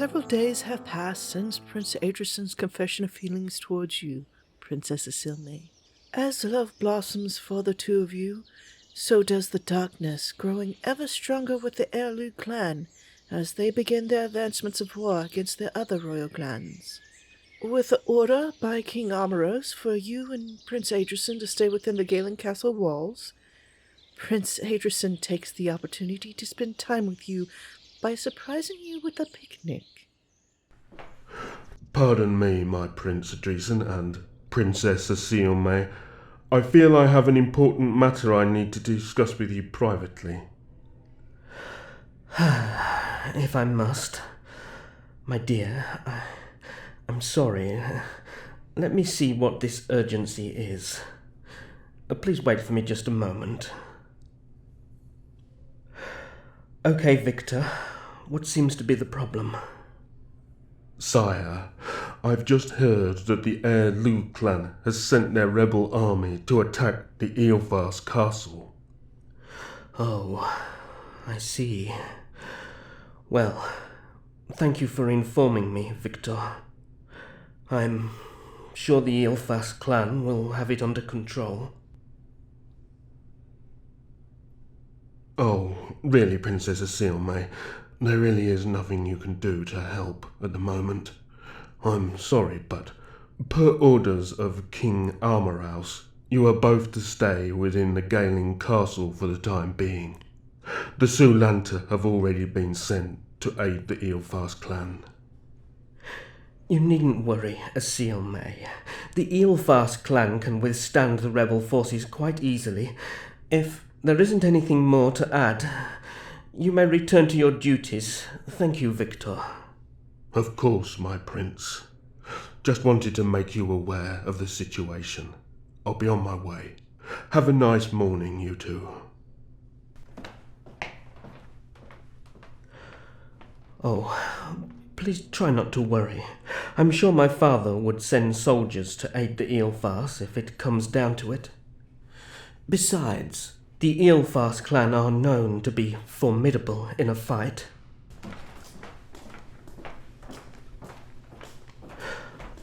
Several days have passed since Prince Adresin's confession of feelings towards you, Princess Xianah. As love blossoms for the two of you, so does the darkness, growing ever stronger with the Elluin clan as they begin their advancements of war against their other royal clans. With the order by King Armaros for you and Prince Adresin to stay within the Gaelin castle walls, Prince Adresin takes the opportunity to spend time with you by surprising you with a picnic. Pardon me, my Prince Adresin and Princess Xianah. I feel I have an important matter I need to discuss with you privately. If I must. My dear, I'm sorry. Let me see what this urgency is. Please wait for me just a moment. Okay, Victor. What seems to be the problem? Sire, I've just heard that the Elluin clan has sent their rebel army to attack the Ilphas castle. Oh, I see. Well, thank you for informing me, Victor. I'm sure the Ilphas clan will have it under control. Oh, really, Princess Xianah, there really is nothing you can do to help at the moment. I'm sorry, but per orders of King Armaros, you are both to stay within the Gaelin castle for the time being. The Lanta have already been sent to aid the Ilphas clan. You needn't worry, Xianah. The Ilphas clan can withstand the rebel forces quite easily. If there isn't anything more to add, you may return to your duties. Thank you, Victor. Of course, my prince. Just wanted to make you aware of the situation. I'll be on my way. Have a nice morning, you two. Oh, please try not to worry. I'm sure my father would send soldiers to aid the Ilphas if it comes down to it. Besides, the Ilphas clan are known to be formidable in a fight.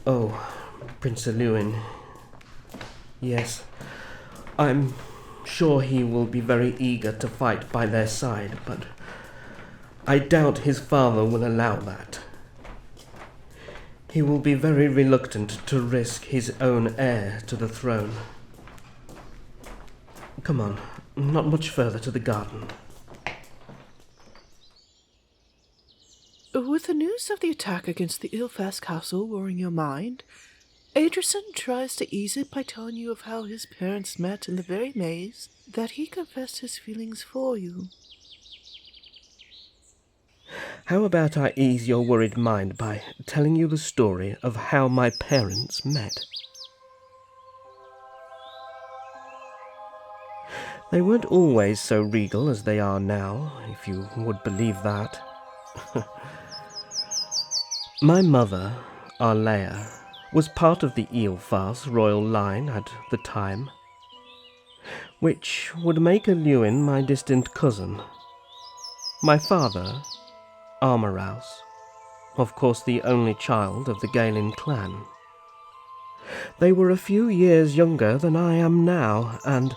Oh, Prince Elluin. Yes, I'm sure he will be very eager to fight by their side, but I doubt his father will allow that. He will be very reluctant to risk his own heir to the throne. Come on, not much further to the garden. With the news of the attack against the Ilphas castle worrying your mind, Adresin tries to ease it by telling you of how his parents met in the very maze that he confessed his feelings for you. How about I ease your worried mind by telling you the story of how my parents met? They weren't always so regal as they are now, if you would believe that. My mother, Arlaea, was part of the Ilphas royal line at the time, which would make Elluin my distant cousin. My father, Armaros, of course the only child of the Gaelin clan. They were a few years younger than I am now, and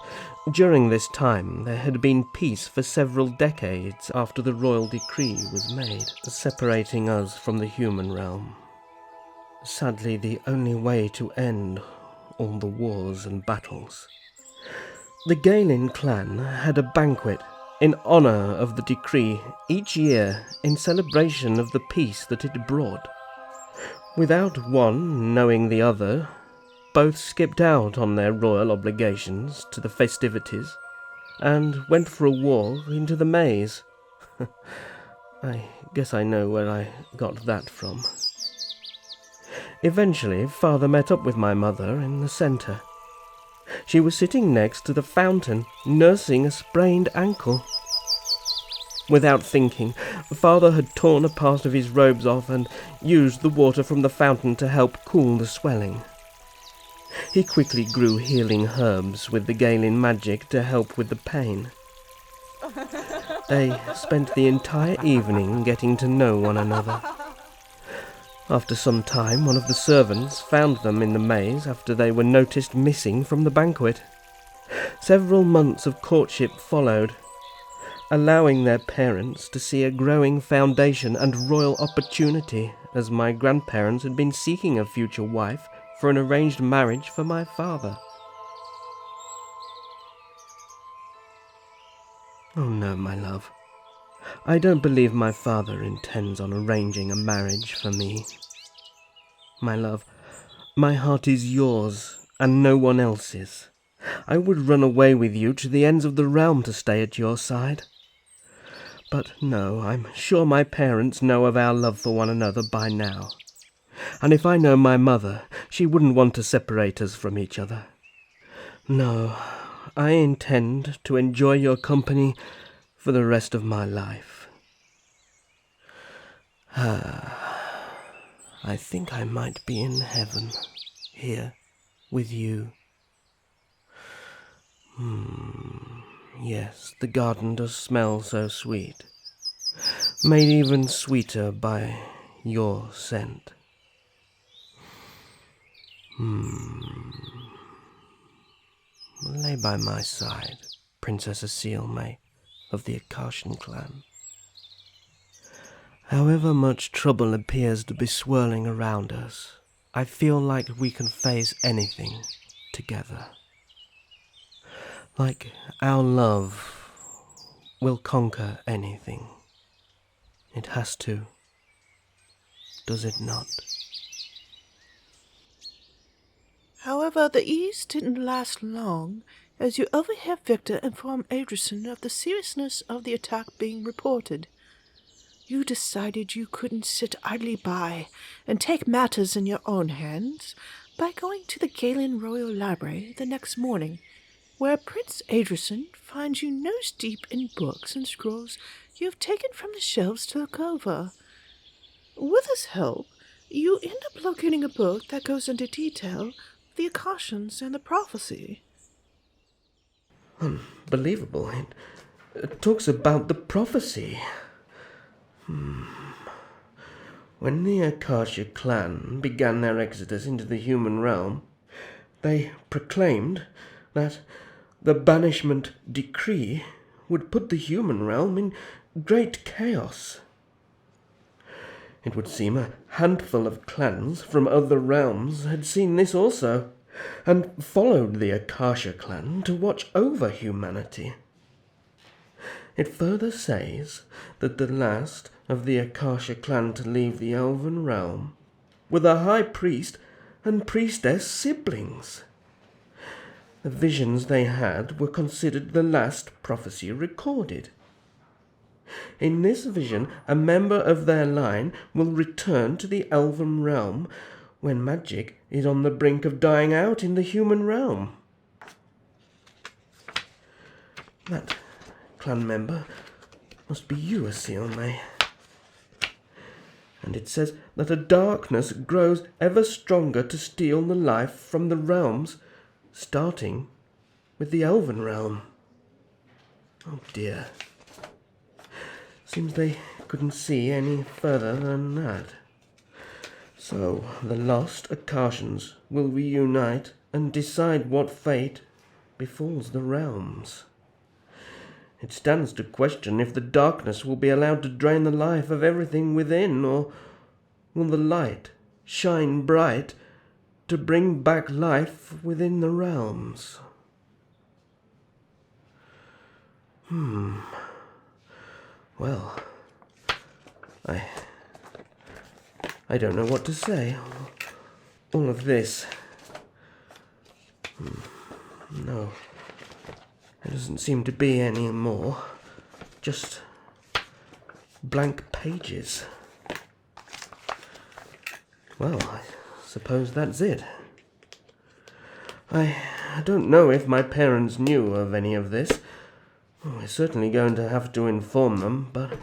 during this time there had been peace for several decades after the royal decree was made, separating us from the human realm. Sadly, the only way to end all the wars and battles. The Gaelin clan had a banquet in honor of the decree each year in celebration of the peace that it brought. Without one knowing the other, both skipped out on their royal obligations to the festivities and went for a walk into the maze. I guess I know where I got that from. Eventually, Father met up with my mother in the centre. She was sitting next to the fountain, nursing a sprained ankle. Without thinking, Father had torn a part of his robes off and used the water from the fountain to help cool the swelling. He quickly grew healing herbs with the Gaelin magic to help with the pain. They spent the entire evening getting to know one another. After some time, one of the servants found them in the maze after they were noticed missing from the banquet. Several months of courtship followed, allowing their parents to see a growing foundation and royal opportunity, as my grandparents had been seeking a future wife for an arranged marriage for my father. Oh no, my love. I don't believe my father intends on arranging a marriage for me. My love, my heart is yours, and no one else's. I would run away with you to the ends of the realm to stay at your side. But no, I'm sure my parents know of our love for one another by now. And if I know my mother, she wouldn't want to separate us from each other. No, I intend to enjoy your company for the rest of my life. I think I might be in heaven, here, with you. Yes, the garden does smell so sweet, made even sweeter by your scent. Lay by my side, Princess Xianah of the Akashan clan. However much trouble appears to be swirling around us, I feel like we can face anything together. Like our love will conquer anything. It has to, does it not? However, the ease didn't last long, as you overheard Victor inform Adresin of the seriousness of the attack being reported. You decided you couldn't sit idly by and take matters in your own hands by going to the Gaelin Royal Library the next morning, where Prince Adresin finds you nose-deep in books and scrolls you have taken from the shelves to look over. With his help, you end up locating a book that goes into detail the Akashans and the prophecy. Unbelievable. It talks about the prophecy. When the Akasha clan began their exodus into the human realm, they proclaimed that the banishment decree would put the human realm in great chaos. It would seem a handful of clans from other realms had seen this also, and followed the Akasha clan to watch over humanity. It further says that the last of the Akasha clan to leave the elven realm were the high priest and priestess siblings. The visions they had were considered the last prophecy recorded. In this vision, a member of their line will return to the elven realm when magic is on the brink of dying out in the human realm. That clan member must be you, Xianah. And it says that a darkness grows ever stronger to steal the life from the realms, starting with the elven realm. Oh dear. Seems they couldn't see any further than that. So the lost Akashans will reunite and decide what fate befalls the realms. It stands to question if the darkness will be allowed to drain the life of everything within, or will the light shine bright to bring back life within the realms? Well, I don't know what to say. All of this. No. There doesn't seem to be any more. Just blank pages. Well, I suppose that's it. I don't know if my parents knew of any of this. We're certainly going to have to inform them, but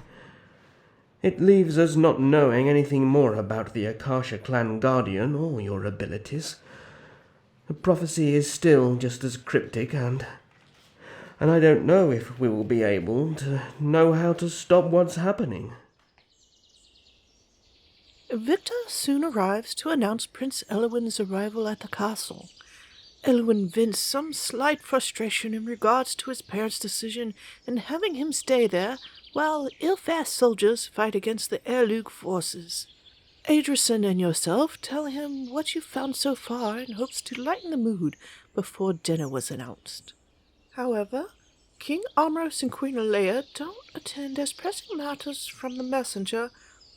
it leaves us not knowing anything more about the Akasha clan guardian or your abilities. The prophecy is still just as cryptic, and I don't know if we will be able to know how to stop what's happening. Victor soon arrives to announce Prince Elluin's arrival at the castle. Elluin vents some slight frustration in regards to his parents' decision in having him stay there while Ilphas soldiers fight against the Erlug forces. Adresin and yourself tell him what you've found so far in hopes to lighten the mood before dinner was announced. However, King Armaros and Queen Leia don't attend as pressing matters from the messenger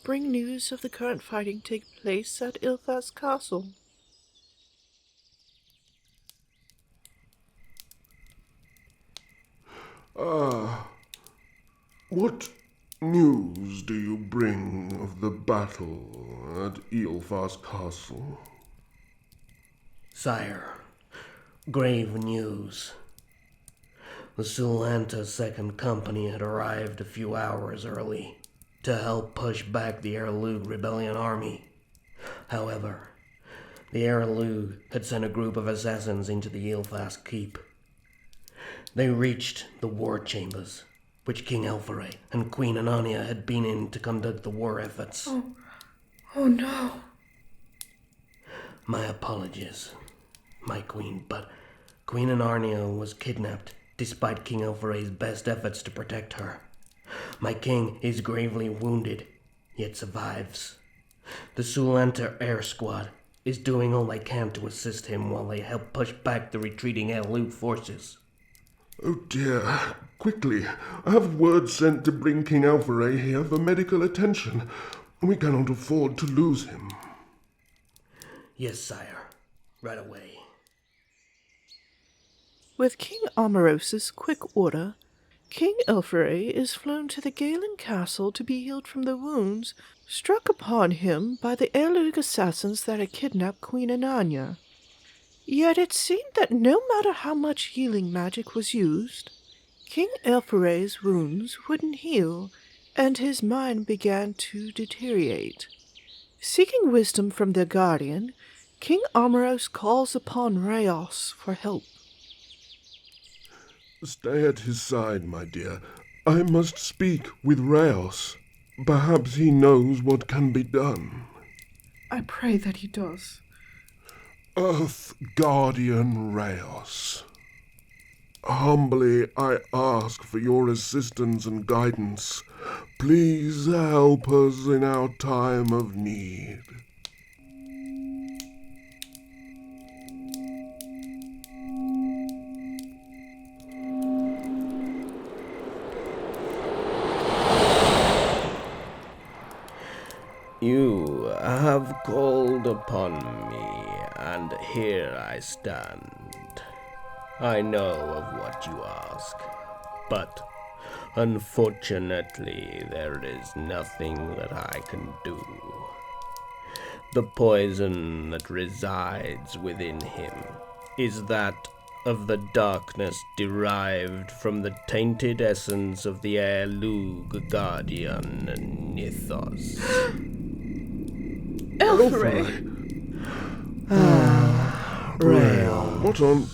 bring news of the current fighting take place at Ilphas Castle. What news do you bring of the battle at Ilphas Castle? Sire, grave news. The Lanta Second Company had arrived a few hours early to help push back the Erlug rebellion army. However, the Erlug had sent a group of assassins into the Ilphas keep. They reached the war chambers, which King Elpharae and Queen Anania had been in to conduct the war efforts. Oh no. My apologies, my queen, but Queen Anania was kidnapped despite King Elpharae's best efforts to protect her. My king is gravely wounded, yet survives. The Lanta Air Squad is doing all they can to assist him while they help push back the retreating Erlug forces. Oh dear, quickly, I have word sent to bring King Elpharae here for medical attention. We cannot afford to lose him. Yes, sire. Right away. With King Armaros' quick order, King Elpharae is flown to the Gaelin castle to be healed from the wounds struck upon him by the Erlug assassins that had kidnapped Queen Anania. Yet it seemed that no matter how much healing magic was used, King Elpharae's wounds wouldn't heal, and his mind began to deteriorate. Seeking wisdom from their guardian, King Armaros calls upon Raaos for help. Stay at his side, my dear. I must speak with Raaos. Perhaps he knows what can be done. I pray that he does. Earth Guardian Raaos, humbly I ask for your assistance and guidance. Please help us in our time of need. You have called upon me, and here I stand. I know of what you ask, but unfortunately there is nothing that I can do. The poison that resides within him is that of the darkness derived from the tainted essence of the Erlug guardian Mythos. Elpharae! Raaos. What on?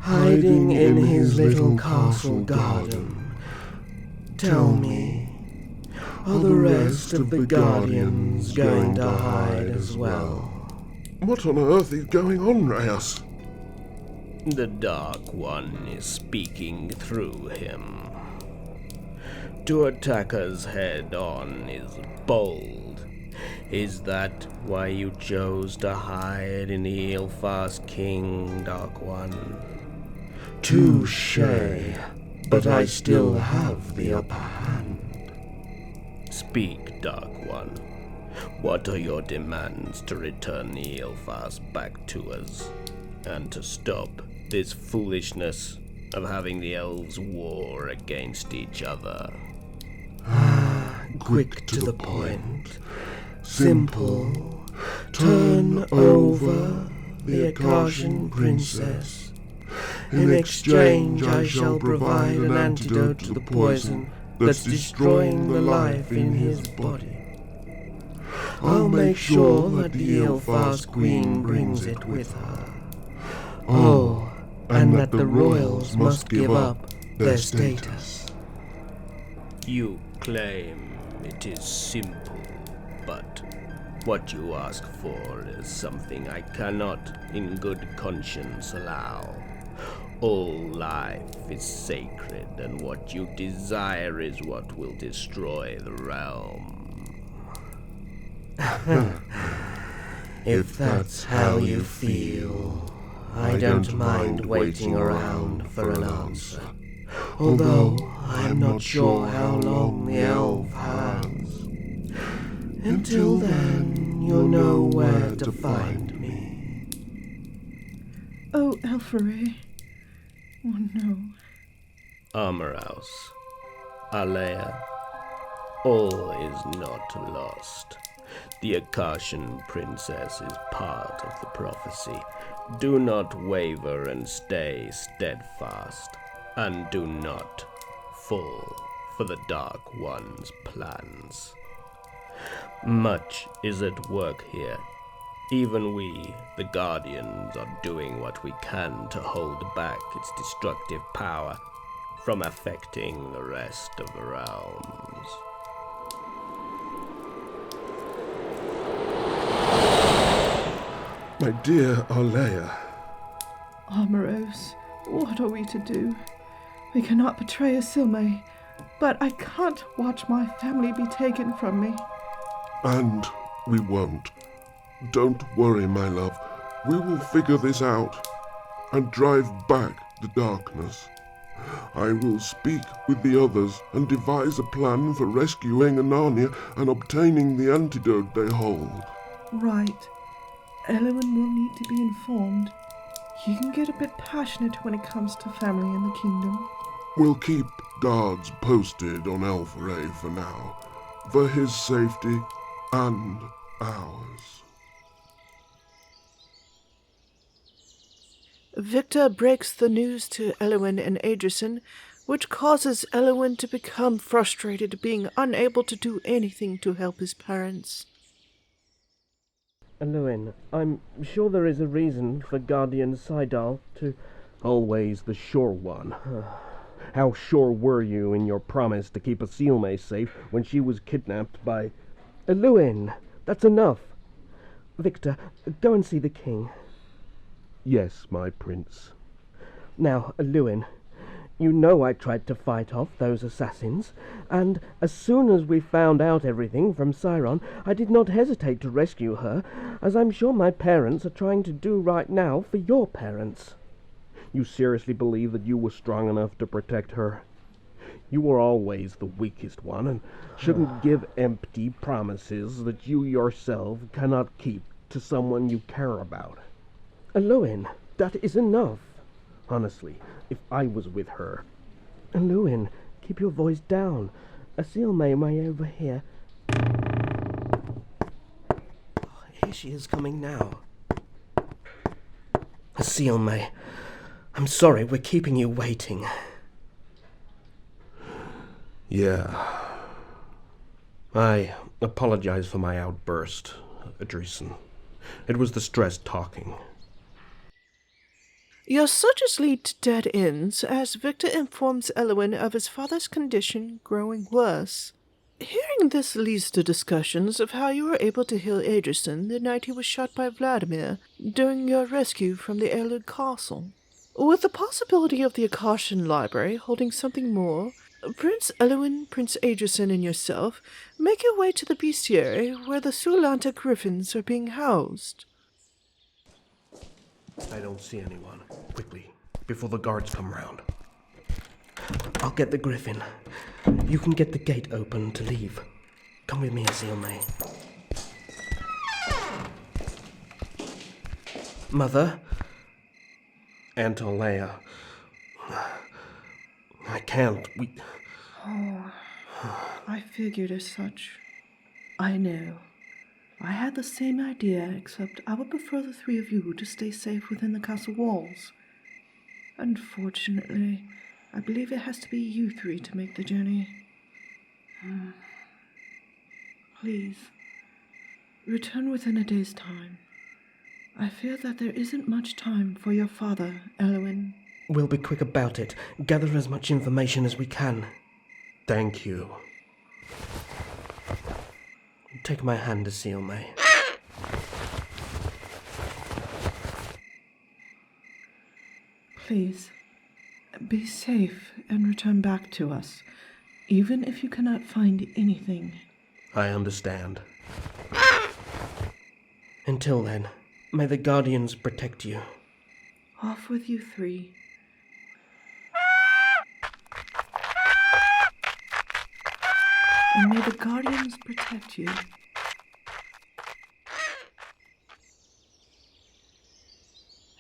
Hiding in his little castle garden. Tell me, are the rest of the guardians going to hide as well? What on earth is going on, Raaos? The Dark One is speaking through him. To attack us head on is bold. Is that why you chose to hide in the Ilphas King, Dark One? Touché, but I still have the upper hand. Speak, Dark One. What are your demands to return the Ilphas back to us, and to stop this foolishness of having the elves war against each other? Quick to the point. Simple. Turn over the Akashan princess. In exchange, I shall provide an antidote to the poison that's destroying the life in his body. I'll make sure that the Ilphas queen brings it with her. Oh, and that the royals must give up their status. You claim it is simple, but What you ask for is something I cannot, in good conscience, allow. All life is sacred, and what you desire is what will destroy the realm. If that's how you feel, I don't mind waiting around for an answer. Although I'm not sure how long the elf has. Until then, you'll know where to find me. Oh, Elpharae. Oh no. Armaros, Alea, all is not lost. The Akashan princess is part of the prophecy. Do not waver and stay steadfast, and do not fall for the Dark One's plans. Much is at work here. Even we, the Guardians, are doing what we can to hold back its destructive power from affecting the rest of the realms. My dear Alea. Armaros, what are we to do? We cannot betray Asilme, but I can't watch my family be taken from me. And we won't. Don't worry, my love. We will figure this out and drive back the darkness. I will speak with the others and devise a plan for rescuing Anania and obtaining the antidote they hold. Right. Elluin will need to be informed. He can get a bit passionate when it comes to family in the kingdom. We'll keep guards posted on Elpharae for now, for his safety and ours. Victor breaks the news to Elluin and Adresin, which causes Elluin to become frustrated, being unable to do anything to help his parents. Elluin, I'm sure there is a reason for Guardian Sidal to... Always the sure one. How sure were you in your promise to keep Asilme safe when she was kidnapped by... Elluin, that's enough. Victor, go and see the king. Yes, my prince. Now, Elluin, you know I tried to fight off those assassins, and as soon as we found out everything from Siron, I did not hesitate to rescue her, as I'm sure my parents are trying to do right now for your parents. You seriously believe that you were strong enough to protect her? You were always the weakest one, and shouldn't give empty promises that you yourself cannot keep to someone you care about. Elluin, that is enough. Honestly, if I was with her... Elluin, keep your voice down. Asilme may overhear. Here she is coming now. Asilme, I'm sorry we're keeping you waiting. Yeah. I apologize for my outburst, Adresin. It was the stress talking. Your searches lead to dead ends, as Victor informs Elluin of his father's condition growing worse. Hearing this leads to discussions of how you were able to heal Adresin the night he was shot by Vladimir during your rescue from the Elluin castle. With the possibility of the Akashan library holding something more, Prince Elluin, Prince Adresin, and yourself make your way to the bestiary where the Lanta griffins are being housed. I don't see anyone. Quickly, before the guards come round. I'll get the griffin. You can get the gate open to leave. Come with me, Asilme. Mother? Aunt Alea. I can't. Oh, I figured as such. I know. I had the same idea, except I would prefer the three of you to stay safe within the castle walls. Unfortunately, I believe it has to be you three to make the journey. Please, return within a day's time. I fear that there isn't much time for your father, Elluin. We'll be quick about it. Gather as much information as we can. Thank you. Take my hand, Asilme. Please, be safe and return back to us, even if you cannot find anything. I understand. Until then, may the Guardians protect you. Off with you three. And may the Guardians protect you.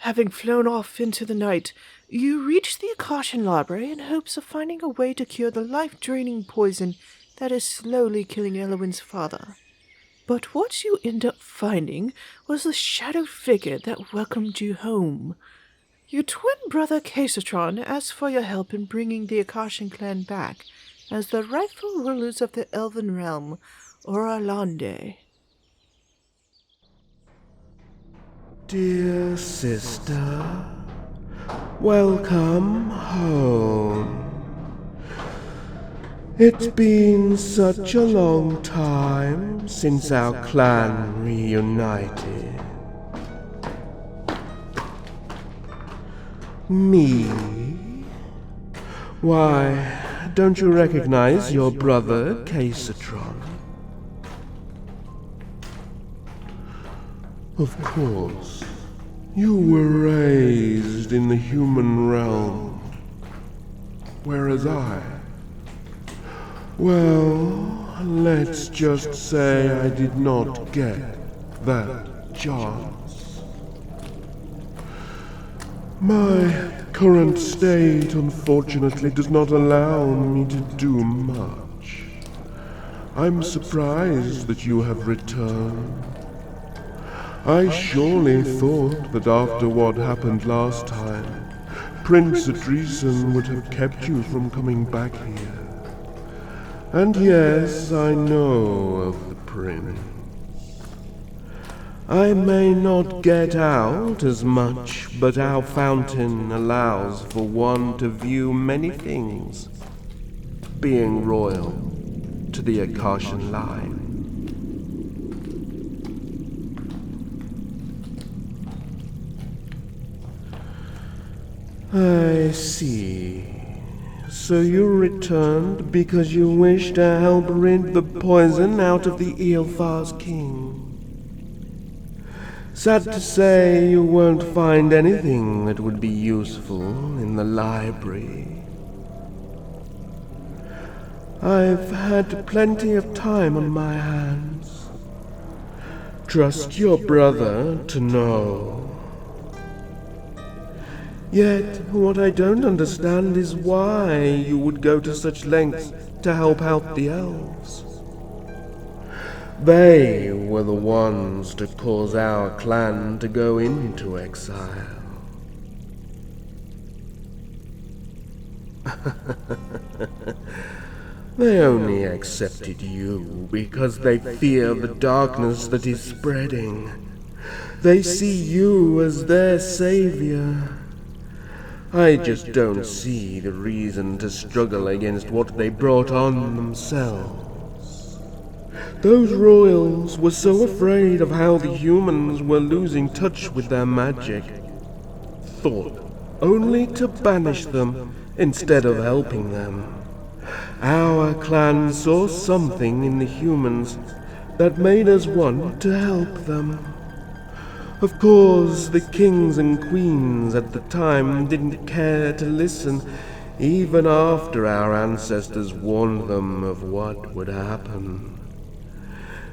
Having flown off into the night, you reach the Akashan library in hopes of finding a way to cure the life-draining poison that is slowly killing Elluin's father. But what you end up finding was the shadow figure that welcomed you home. Your twin brother Keasatran asked for your help in bringing the Akashan clan back as the rightful rulers of the Elven realm, Oira Londe. Dear sister, welcome home. It's been such a long time since our clan reunited. Me? Why, don't you recognize your brother Keasatran? Of course. You were raised in the human realm, whereas well, let's just say I did not get that chance. My current state, unfortunately, does not allow me to do much. I'm surprised that you have returned. I surely thought that after what happened last time, Prince Adresin would have kept you from coming back here. And yes, I know of the prince. I may not get out as much, but our fountain allows for one to view many things, being royal to the Akashan line. I see. So you returned because you wish to help rid the poison out of the Ilphas king. Sad to say, you won't find anything that would be useful in the library. I've had plenty of time on my hands. Trust your brother to know. Yet, what I don't understand is why you would go to such lengths to help out the elves. They were the ones to cause our clan to go into exile. They only accepted you because they fear the darkness that is spreading. They see you as their savior. I just don't see the reason to struggle against what they brought on themselves. Those royals were so afraid of how the humans were losing touch with their magic, thought only to banish them instead of helping them. Our clan saw something in the humans that made us want to help them. Of course, the kings and queens at the time didn't care to listen, even after our ancestors warned them of what would happen.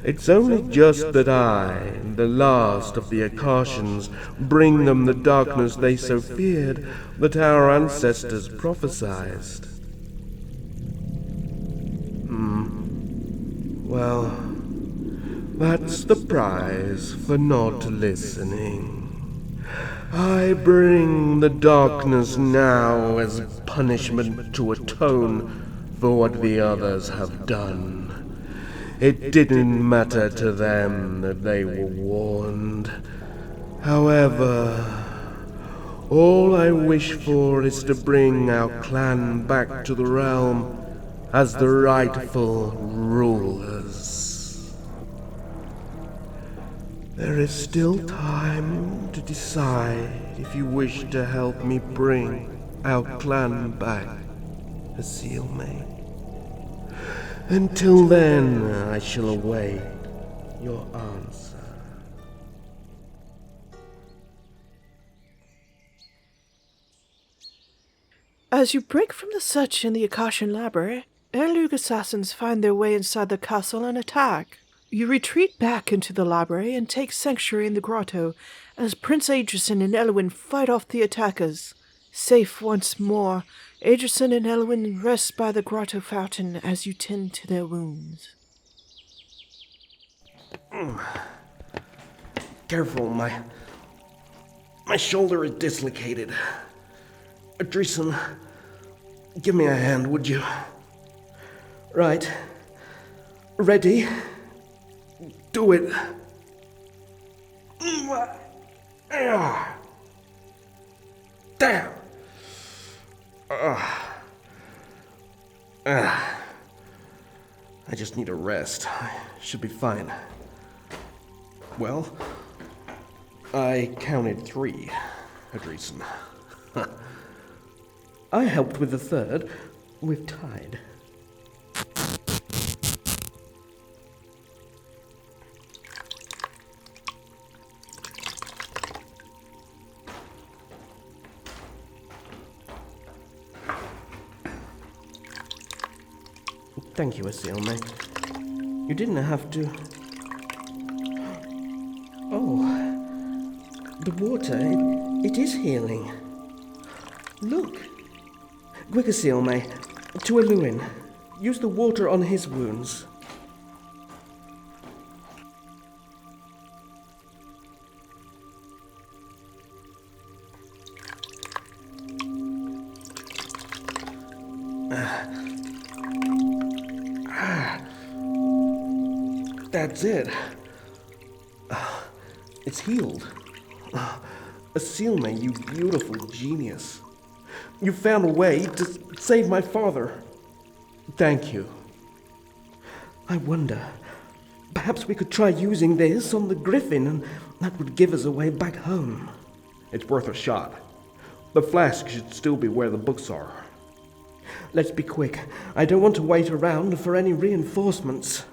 It's only just that I, the last of the Akashans, bring them the darkness they so feared that our ancestors prophesied. Well, that's the prize for not listening. I bring the darkness now as punishment to atone for what the others have done. It didn't matter to them that they were warned. However, all I wish for is to bring our clan back to the realm as the rightful rulers. There is still time to decide if you wish to help me bring our clan back, Xianah. Until then, I shall await your answer. As you break from the search in the Akashan library, Elluin assassins find their way inside the castle and attack. You retreat back into the library and take sanctuary in the grotto as Prince Adresin and Elluin fight off the attackers. Safe once more, Adresin and Elluin rest by the grotto fountain as you tend to their wounds. Careful, my shoulder is dislocated. Adresin, give me a hand, would you? Right. Ready? Do it. Damn. I just need a rest. I should be fine. Well, I counted 3, Adresin. I helped with the 3rd. We've tied. Thank you, Xianah. You didn't have to... Oh, the water, it is healing. Look. Quick, Xianah, to Elluin. Use the water on his wounds. That's it. It's healed. Xianah, you beautiful genius. You found a way to save my father. Thank you. I wonder, perhaps we could try using this on the griffin and that would give us a way back home. It's worth a shot. The flask should still be where the books are. Let's be quick. I don't want to wait around for any reinforcements.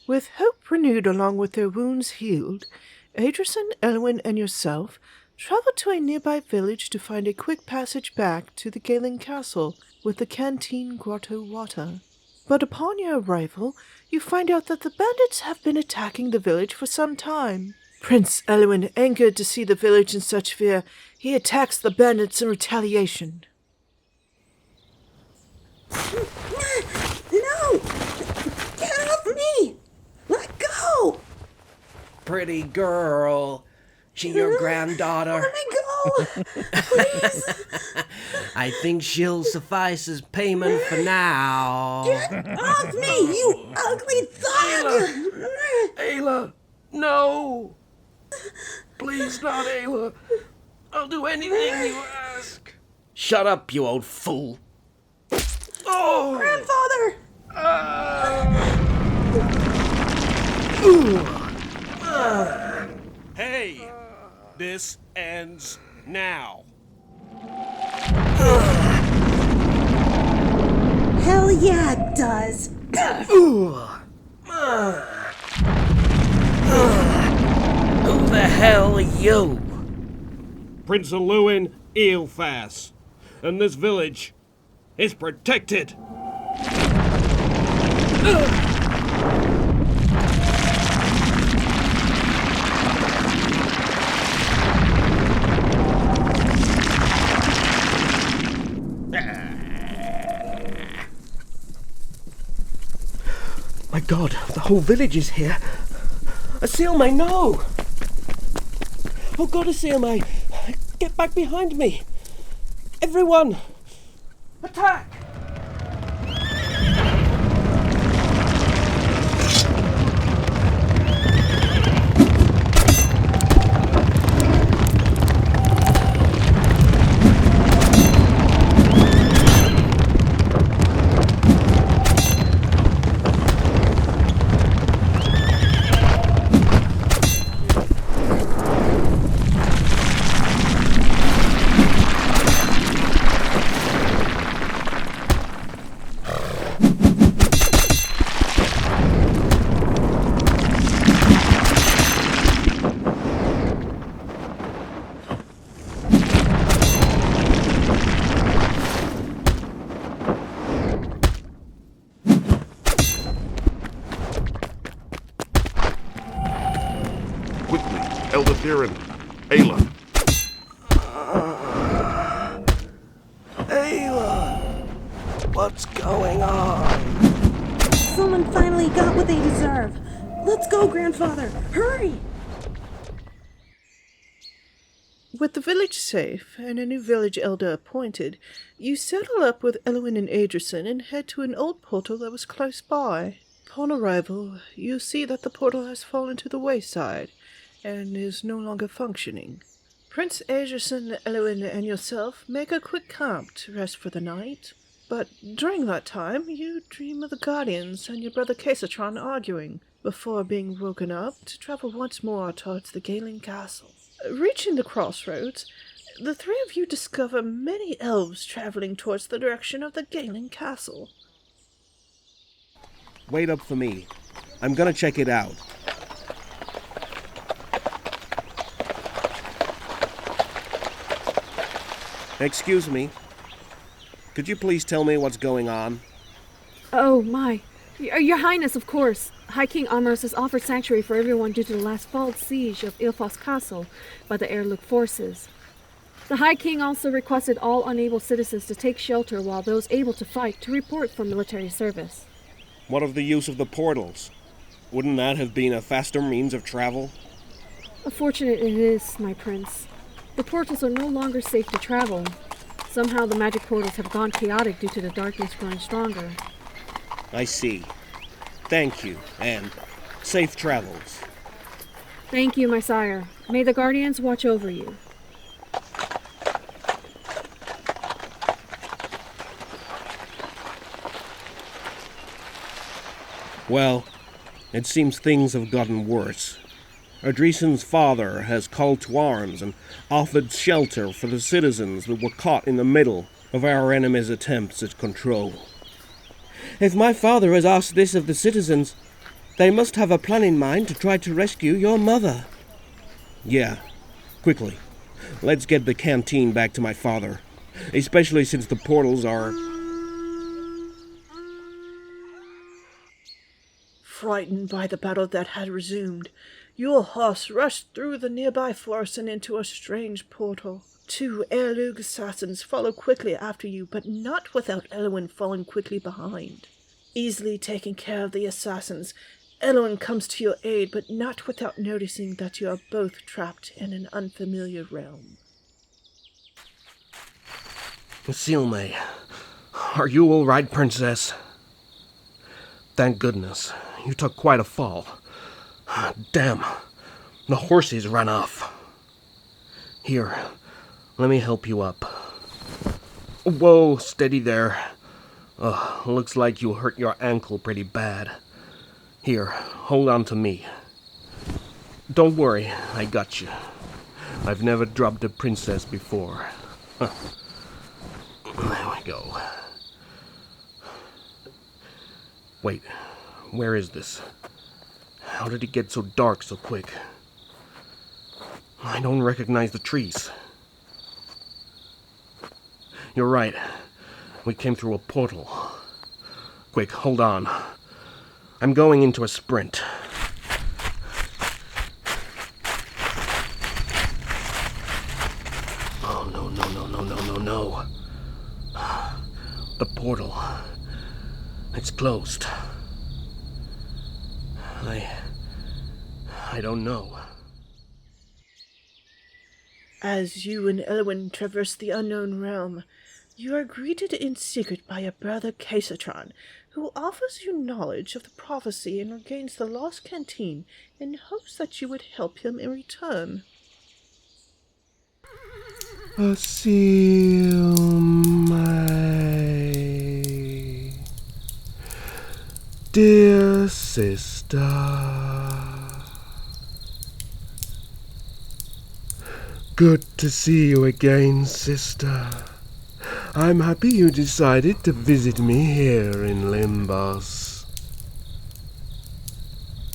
With hope renewed along with their wounds healed, Adresin, Elluin, and yourself travel to a nearby village to find a quick passage back to the Gaelin castle with the canteen grotto water. But upon your arrival, you find out that the bandits have been attacking the village for some time. Prince Elluin, angered to see the village in such fear, he attacks the bandits in retaliation. No! Get off me! Let go! Pretty girl. She your granddaughter? Let me go! Please! I think she'll suffice as payment for now. Get off me, you ugly thug! Ayla, no! Please not, Ayla. I'll do anything you ask. Shut up, you old fool. Oh! Grandfather! Hey! This ends now. Hell yeah, it does! Who the hell are you? Prince Elluin, Ilphas. And this village is protected. My God, the whole village is here. Xianah, no! Oh God, Xianah, get back behind me! Everyone, attack! Therin, Ayla. Ayla! What's going on? Someone finally got what they deserve. Let's go, Grandfather. Hurry! With the village safe and a new village elder appointed, you settle up with Elluin and Adresin and head to an old portal that was close by. Upon arrival, you see that the portal has fallen to the wayside and is no longer functioning. Prince Adresin, Elluin, and yourself make a quick camp to rest for the night. But during that time, you dream of the Guardians and your brother Keasatran arguing, before being woken up to travel once more towards the Gaelin castle. Reaching the crossroads, the three of you discover many elves traveling towards the direction of the Gaelin castle. Wait up for me. I'm gonna check it out. Excuse me. Could you please tell me what's going on? Oh, my. Your Highness, of course. High King Armaros has offered sanctuary for everyone due to the last failed siege of Ilphas castle by the Heirlook forces. The High King also requested all unable citizens to take shelter while those able to fight to report for military service. What of the use of the portals? Wouldn't that have been a faster means of travel? Unfortunate it is, my prince. The portals are no longer safe to travel. Somehow the magic portals have gone chaotic due to the darkness growing stronger. I see. Thank you, and safe travels. Thank you, my sire. May the Guardians watch over you. Well, it seems things have gotten worse. Adresin's father has called to arms and offered shelter for the citizens that were caught in the middle of our enemy's attempts at control. If my father has asked this of the citizens, they must have a plan in mind to try to rescue your mother. Yeah, quickly. Let's get the canteen back to my father, especially since the portals are... Frightened by the battle that had resumed, your horse rushed through the nearby forest and into a strange portal. 2 Heirlook assassins follow quickly after you, but not without Elluin falling quickly behind. Easily taking care of the assassins, Elluin comes to your aid, but not without noticing that you are both trapped in an unfamiliar realm. Xianah, are you all right, Princess? Thank goodness. You took quite a fall. Damn, the horses ran off. Here, let me help you up. Whoa, steady there. Looks like you hurt your ankle pretty bad. Here, hold on to me. Don't worry, I got you. I've never dropped a princess before. There we go. Wait, where is this? How did it get so dark so quick? I don't recognize the trees. You're right. We came through a portal. Quick, hold on. I'm going into a sprint. Oh, no. The portal. It's closed. I don't know. As you and Elluin traverse the unknown realm, you are greeted in secret by your brother Keasatran, who offers you knowledge of the prophecy and regains the lost canteen in hopes that you would help him in return. Xianah, dear sister, good to see you again, sister. I'm happy you decided to visit me here in Limbos.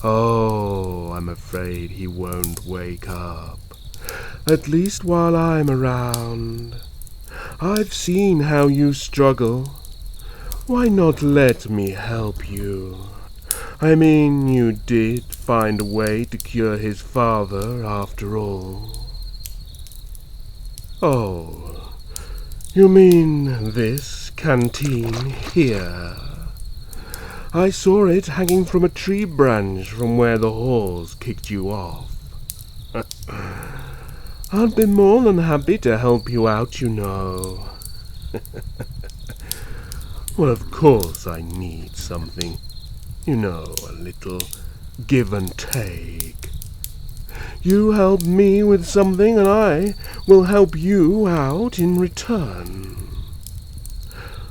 Oh, I'm afraid he won't wake up. At least while I'm around. I've seen how you struggle. Why not let me help you? I mean, you did find a way to cure his father, after all. Oh, you mean this canteen here? I saw it hanging from a tree branch from where the horse kicked you off. I'd be more than happy to help you out, you know. Well, of course I need something. You know, a little give and take. You help me with something and I will help you out in return.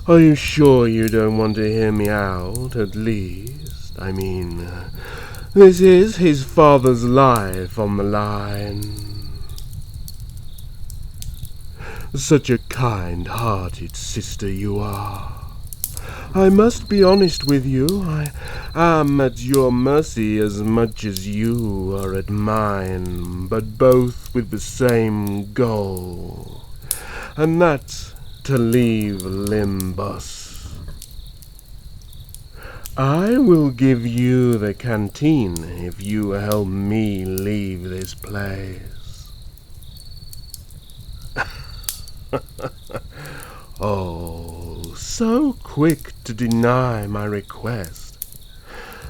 Are you sure you don't want to hear me out, at least? I mean, this is his father's life on the line. Such a kind-hearted sister you are. I must be honest with you, I am at your mercy as much as you are at mine, but both with the same goal, and that's to leave Limbos. I will give you the canteen if you help me leave this place. Oh, so quick to deny my request.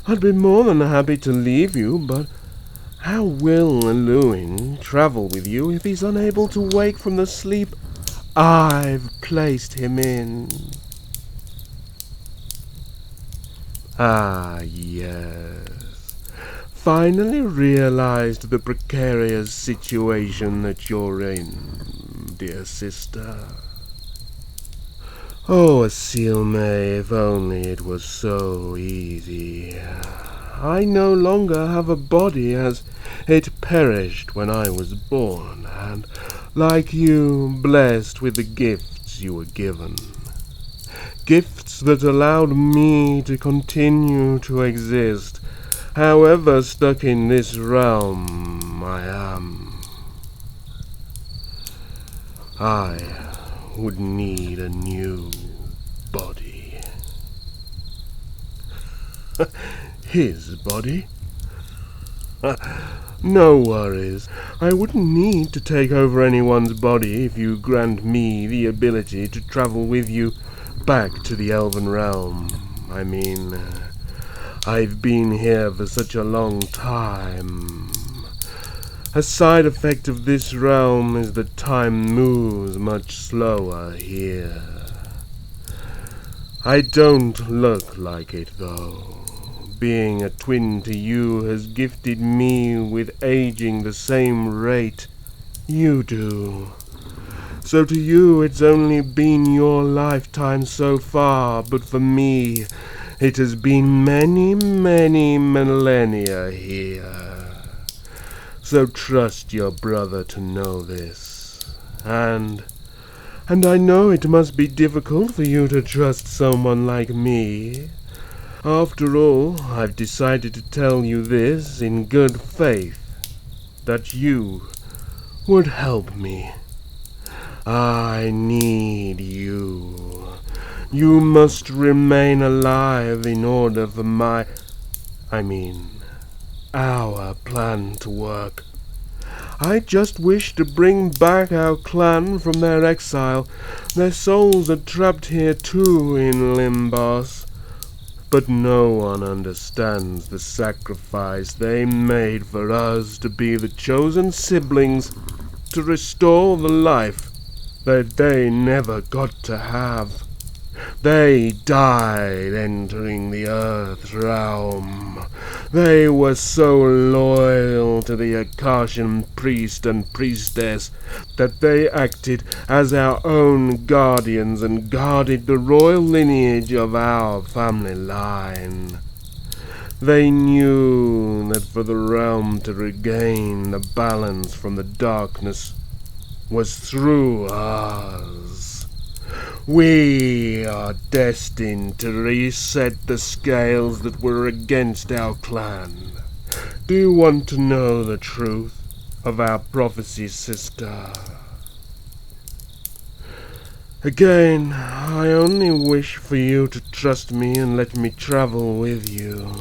I'd be more than happy to leave you, but how will Elluin travel with you if he's unable to wake from the sleep I've placed him in? Ah, yes. Finally realized the precarious situation that you're in, dear sister. Oh, Asilme, if only it was so easy. I no longer have a body as it perished when I was born, and, like you, blessed with the gifts you were given. Gifts that allowed me to continue to exist, however stuck in this realm I am. I would need a new body. His body? No worries. I wouldn't need to take over anyone's body if you grant me the ability to travel with you back to the Elven realm. I mean, I've been here for such a long time. A side effect of this realm is that time moves much slower here. I don't look like it, though. Being a twin to you has gifted me with aging the same rate you do. So to you it's only been your lifetime so far, but for me it has been many, many millennia here. So trust your brother to know this. And I know it must be difficult for you to trust someone like me. After all, I've decided to tell you this in good faith, that you would help me. I need you. You must remain alive in order for our plan to work. I just wish to bring back our clan from their exile. Their souls are trapped here too in Limbos. But no one understands the sacrifice they made for us to be the chosen siblings to restore the life that they never got to have. They died entering the Earth realm. They were so loyal to the Akashan priest and priestess that they acted as our own guardians and guarded the royal lineage of our family line. They knew that for the realm to regain the balance from the darkness was through us. We are destined to reset the scales that were against our clan. Do you want to know the truth of our prophecy, sister? Again, I only wish for you to trust me and let me travel with you.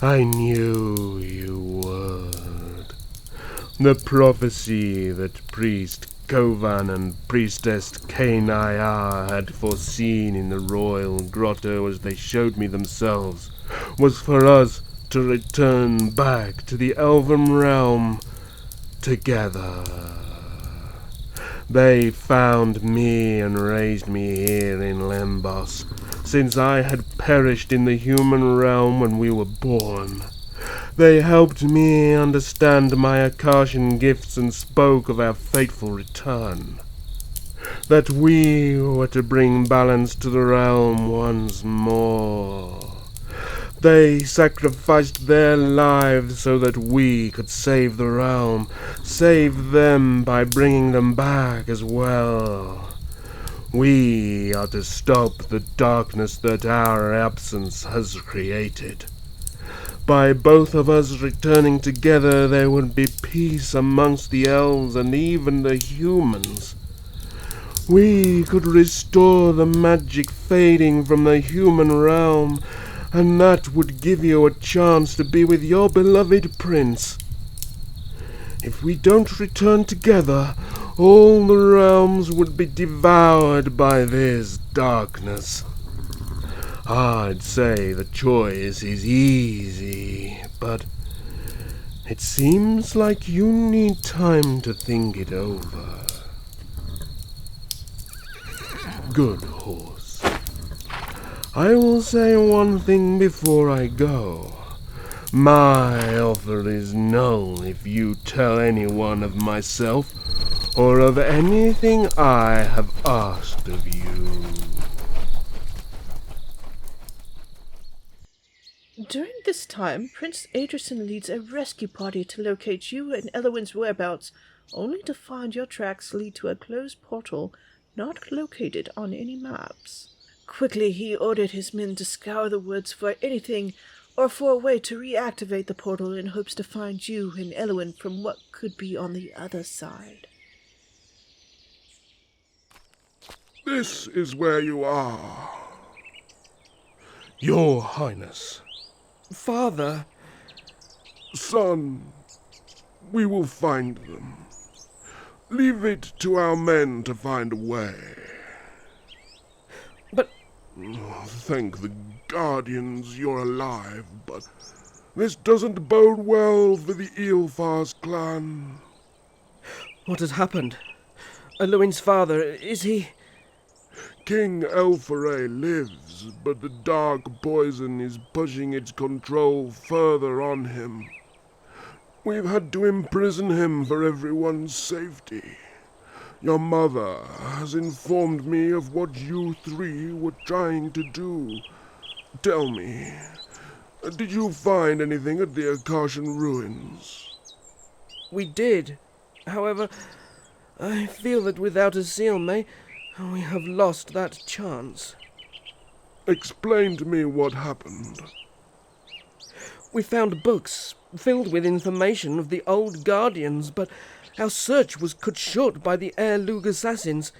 I knew you would. The prophecy that Priest Kovan and Priestess Kenia had foreseen in the royal grotto as they showed me themselves was for us to return back to the elven realm together. They found me and raised me here in Lembos, since I had perished in the human realm when we were born. They helped me understand my Akashan gifts and spoke of our fateful return. That we were to bring balance to the realm once more. They sacrificed their lives so that we could save the realm, save them by bringing them back as well. We are to stop the darkness that our absence has created. By both of us returning together, there would be peace amongst the elves and even the humans. We could restore the magic fading from the human realm, and that would give you a chance to be with your beloved prince. If we don't return together, all the realms would be devoured by this darkness. I'd say the choice is easy, but it seems like you need time to think it over. Good horse. I will say one thing before I go. My offer is null if you tell anyone of myself or of anything I have asked of you. During this time, Prince Adresin leads a rescue party to locate you and Elluin's whereabouts, only to find your tracks lead to a closed portal not located on any maps. Quickly, he ordered his men to scour the woods for anything or for a way to reactivate the portal in hopes to find you and Elluin from what could be on the other side. This is where you are. Your Highness. Father, Son, we will find them. Leave it to our men to find a way. but Thank the Guardians you're alive, but this doesn't bode well for the Ilphas clan. what has happened? Elluin's father, is he... King Elpharae lives, but the dark poison is pushing its control further on him. We've had to imprison him for everyone's safety. Your mother has informed me of what you three were trying to do. Tell me, did you find anything at the Akashan ruins? We did. However, I feel that without a Xianah, we have lost that chance. Explain to me what happened. We found books filled with information of the old Guardians, but our search was cut short by the Heirloom assassins.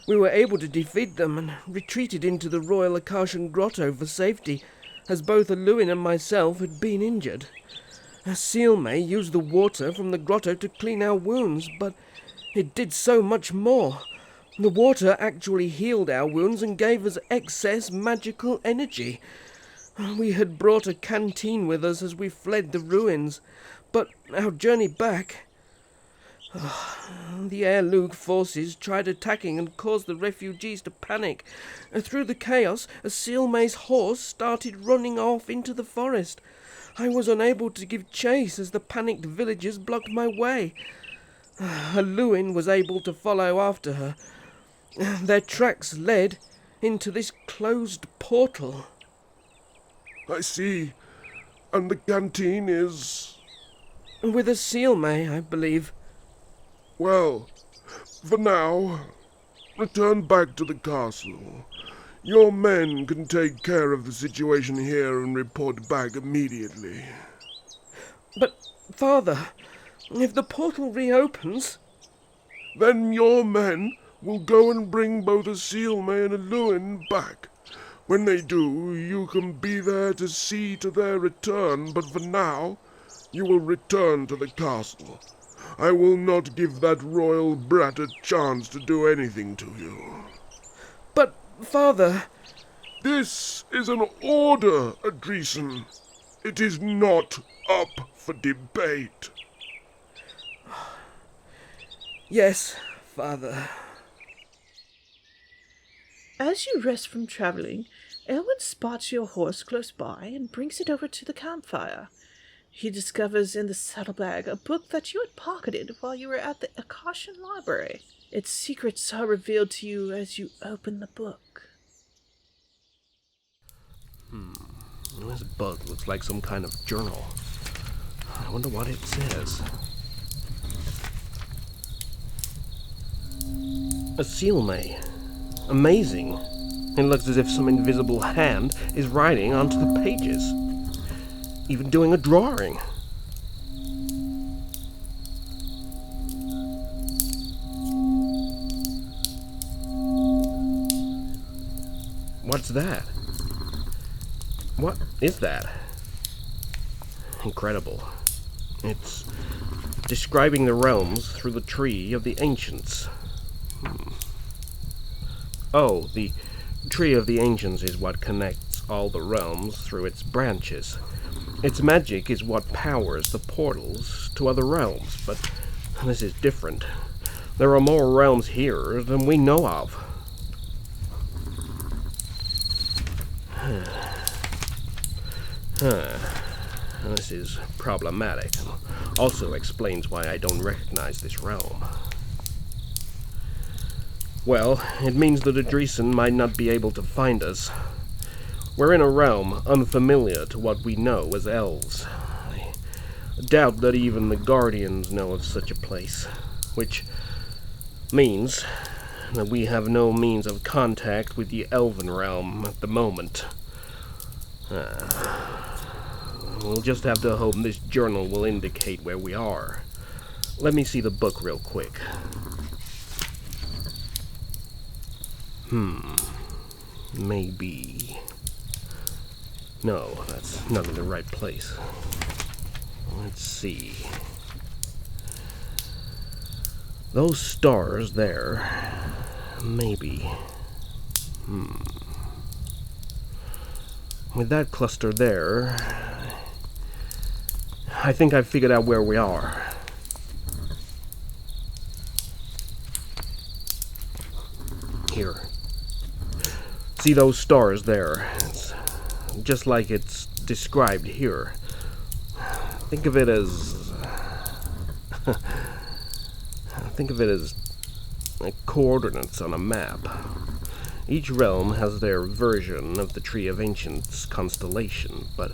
We were able to defeat them and retreated into the royal Akashan grotto for safety, as both Elluin and myself had been injured. Xianah used the water from the grotto to clean our wounds, but it did so much more. The water actually healed our wounds and gave us excess magical energy. We had brought a canteen with us as we fled the ruins, but our journey back... the Heirloom forces tried attacking and caused the refugees to panic. Through the chaos, Xianah's horse started running off into the forest. I was unable to give chase as the panicked villagers blocked my way. Elluin was able to follow after her. Their tracks led into this closed portal. I see. And the canteen is... With a Xianah, I believe. Well, for now, return back to the castle. Your men can take care of the situation here and report back immediately. But, Father, if the portal reopens... Then your men will go and bring both a Xianah and Elluin back. When they do, you can be there to see to their return, but for now, you will return to the castle. I will not give that royal brat a chance to do anything to you. But, Father... This is an order, Adresin. It is not up for debate. Yes, Father. As you rest from traveling, Elluin spots your horse close by and brings it over to the campfire. He discovers in the saddlebag a book that you had pocketed while you were at the Akasha library. Its secrets are revealed to you as you open the book. This book looks like some kind of journal. I wonder what it says. A Xianah. Amazing. It looks as if some invisible hand is writing onto the pages. Even doing a drawing. What's that? What is that? Incredible. It's describing the realms through the tree of the ancients. Oh, the tree of the ancients is what connects all the realms through its branches. Its magic is what powers the portals to other realms, but this is different. There are more realms here than we know of. This is problematic. Also explains why I don't recognize this realm. Well, it means that Adresin might not be able to find us. We're in a realm unfamiliar to what we know as elves. I doubt that even the Guardians know of such a place, which means that we have no means of contact with the Elven realm at the moment. We'll just have to hope this journal will indicate where we are. Let me see the book real quick. Maybe. No, that's not in the right place. Let's see. Those stars there. Maybe. With that cluster there, I think I've figured out where we are. Here. See those stars there? It's just like it's described here. Think of it as... coordinates on a map. Each realm has their version of the Tree of Ancients constellation, but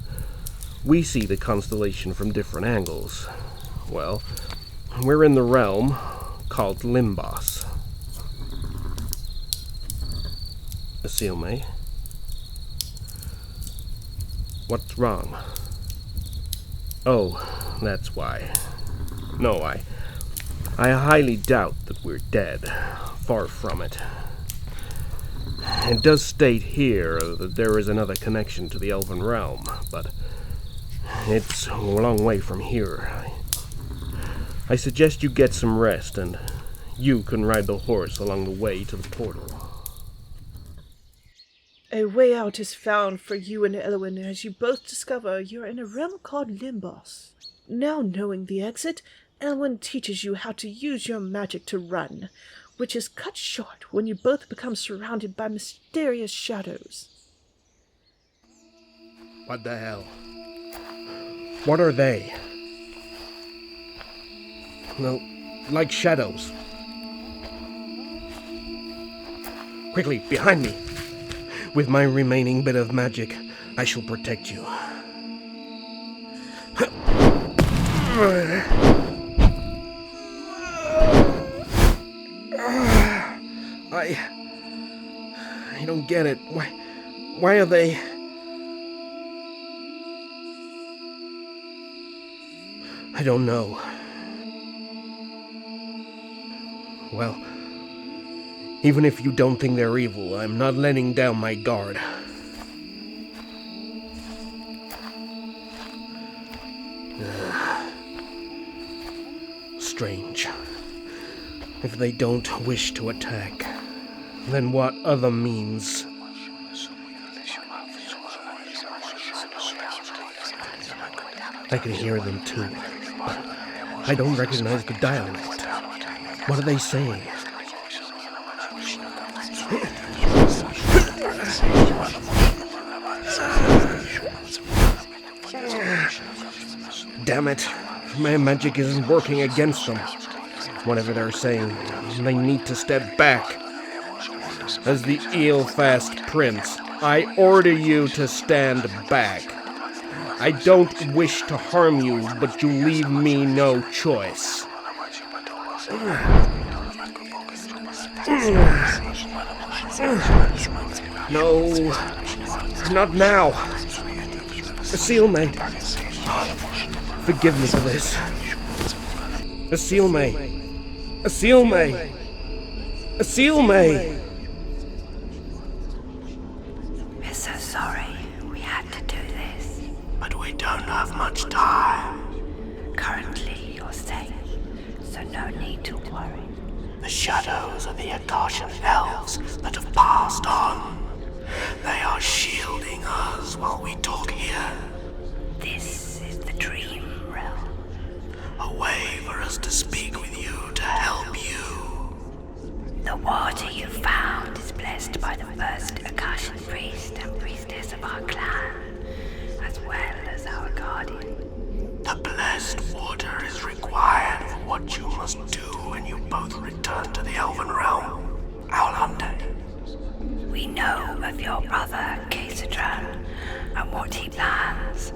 we see the constellation from different angles. Well, we're in the realm called Limbos. A Xianah? What's wrong? Oh, that's why. No, I highly doubt that we're dead. Far from it. It does state here that there is another connection to the Elven realm, but it's a long way from here. I suggest you get some rest, and you can ride the horse along the way to the portal. A way out is found for you and Elluin as you both discover you're in a realm called Limbos. Now knowing the exit, Elluin teaches you how to use your magic to run, which is cut short when you both become surrounded by mysterious shadows. What the hell? What are they? No, like shadows. Quickly, behind me! With my remaining bit of magic, I shall protect you. I don't get it. Why are they... I don't know. Well, even if you don't think they're evil, I'm not letting down my guard. strange. If they don't wish to attack, then what other means? I can hear them too, but I don't recognize the dialect. What are they saying? Damn it, my magic isn't working against them. Whatever they're saying, they need to step back. As the Ilphas prince, I order you to stand back. I don't wish to harm you, but you leave me no choice. No, not now. Xianah, forgive me for this. Xianah, We're so sorry we had to do this. But we don't have much time. Currently, you're safe, so no need to worry. The shadows of the Akashan elves that have passed on. They are shielding us while we talk here. This is the dream realm. A way for us to speak with you to help you. The water you found is blessed by the first Akashan priest and priestess of our clan, as well as our guardian. The blessed water is required for what you must do when you both return to the Elven realm, our Londe. We know of your brother, Keasatran, and what he plans.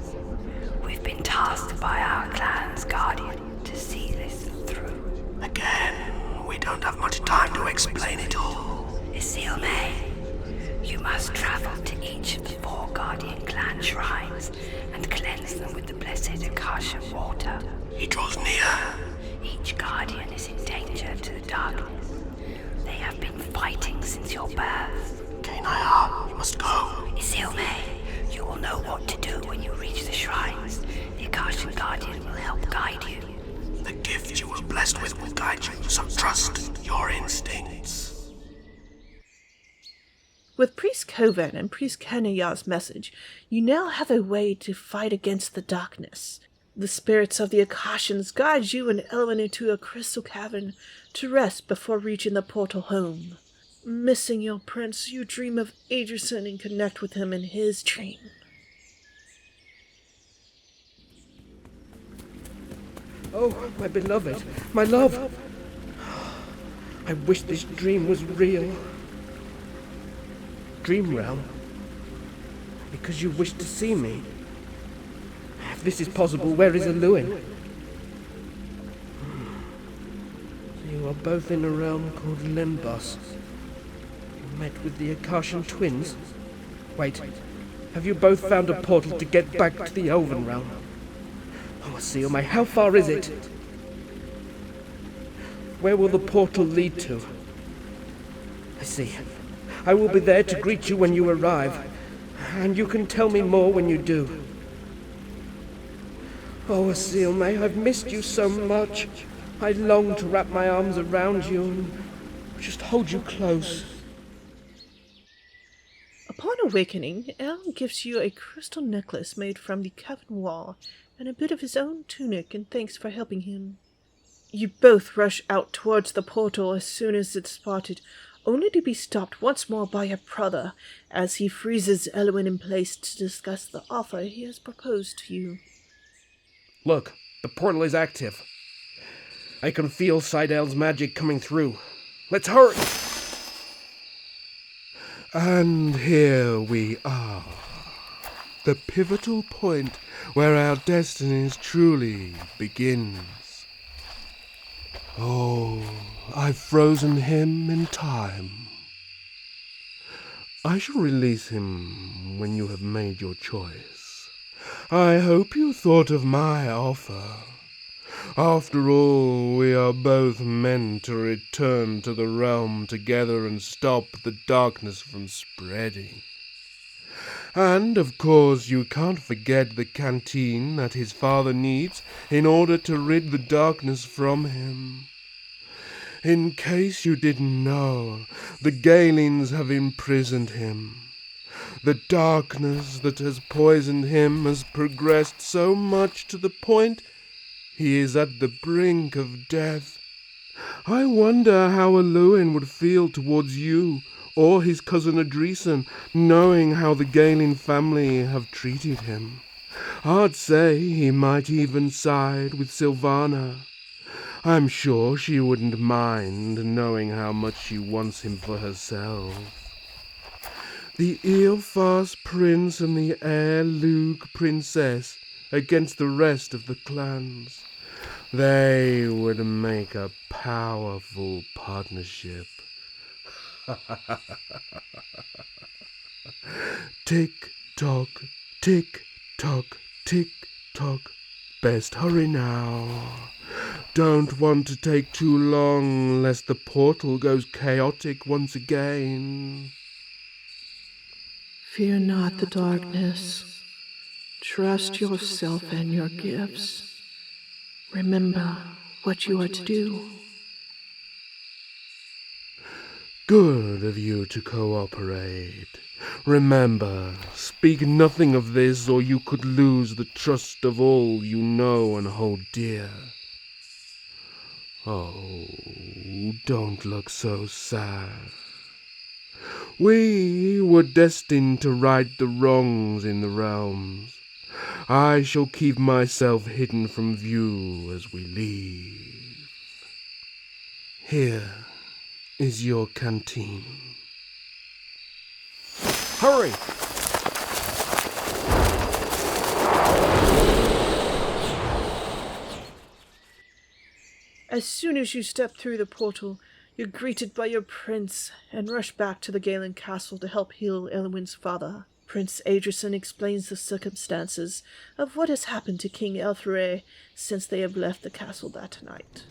We've been tasked by our clan's guardian to see this through. Again, we don't have much time to explain it all. Xianah, you must travel to each of the 4 guardian clan shrines and cleanse them with the blessed Akasha water. He draws near. Each guardian is in danger to the darkness. They have been fighting since your birth. Kenia, you must go. Xianah, you will know what to do when you reach the shrines. The Akashan Guardian will help guide you. The gift you were blessed with will guide you, so trust your instincts. With Priest Kovan and Priest Kenia's message, you now have a way to fight against the darkness. The spirits of the Akashans guide you and Elluin into a crystal cavern to rest before reaching the portal home. Missing your prince, you dream of Adresin and connect with him in his dream. Oh, my beloved, my love. I wish this dream was real. Dream realm? Because you wish to see me. If this is possible, where is Elluin? You are both in a realm called Limbos. You met with the Akashan twins? Wait, have you both found a portal to get back to the Elven realm? Oh, Xianah, how far is it? Where will the portal lead to? I see. I will be there to greet you when you arrive, and you can tell me more when you do. Oh, Xianah, I've missed you so much. I long to wrap my arms around you and just hold you close. Upon awakening, Elluin gives you a crystal necklace made from the cavern wall and a bit of his own tunic in thanks for helping him. You both rush out towards the portal as soon as it's spotted, only to be stopped once more by your brother as he freezes Elluin in place to discuss the offer he has proposed to you. Look, the portal is active. I can feel Seidel's magic coming through. Let's hurry! And here we are. The pivotal point where our destinies truly begins. Oh, I've frozen him in time. I shall release him when you have made your choice. I hope you thought of my offer. After all, we are both meant to return to the realm together and stop the darkness from spreading. And, of course, you can't forget the canteen that his father needs in order to rid the darkness from him. In case you didn't know, the Gaelins have imprisoned him. The darkness that has poisoned him has progressed so much to the point he is at the brink of death. I wonder how Elluin would feel towards you or his cousin Adresin, knowing how the Gaelin family have treated him. I'd say he might even side with Sylvana. I'm sure she wouldn't mind knowing how much she wants him for herself. The Ilphas prince and the Luke princess against the rest of the clans. They would make a powerful partnership. Tick-tock, tick-tock, tick-tock. Best hurry now. Don't want to take too long, lest the portal goes chaotic once again. Fear not the darkness. Trust yourself and your gifts. Remember what you are to do. Good of you to cooperate. Remember, speak nothing of this or you could lose the trust of all you know and hold dear. Oh, don't look so sad. We were destined to right the wrongs in the realms. I shall keep myself hidden from view as we leave. Here is your canteen. Hurry! As soon as you step through the portal, you're greeted by your prince and rush back to the Gaelin castle to help heal Elluin's father. Prince Adresin explains the circumstances of what has happened to King Elpharae since they have left the castle that night.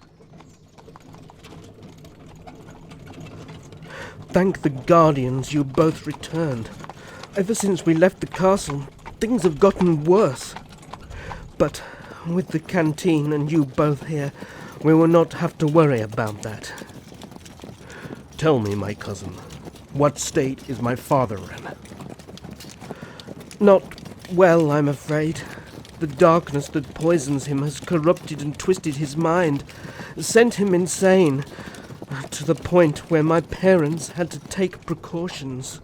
Thank the Guardians you both returned. Ever since we left the castle, things have gotten worse. But with the canteen and you both here, we will not have to worry about that. Tell me, my cousin, what state is my father in? Not well, I'm afraid. The darkness that poisons him has corrupted and twisted his mind, sent him insane, to the point where my parents had to take precautions.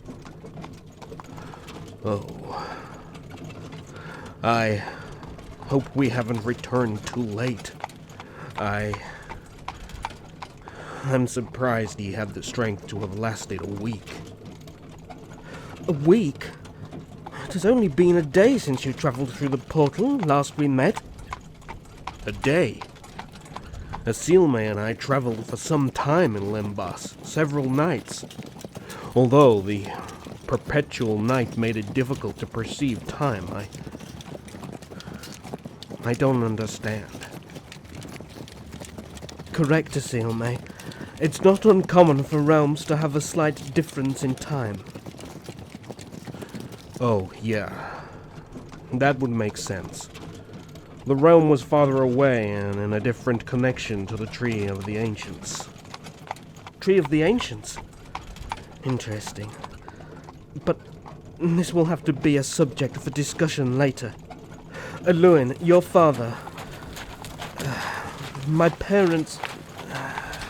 Oh. I hope we haven't returned too late. I'm surprised he had the strength to have lasted a week. A week? It has only been a day since you travelled through the portal last we met. A day? Xianah and I travelled for some time in Limbas, several nights. Although the perpetual night made it difficult to perceive time, I don't understand. Correct, Xianah. It's not uncommon for realms to have a slight difference in time. Oh, yeah. That would make sense. The realm was farther away and in a different connection to the Tree of the Ancients. Tree of the Ancients? Interesting. But this will have to be a subject for discussion later. Elluin, your father... my parents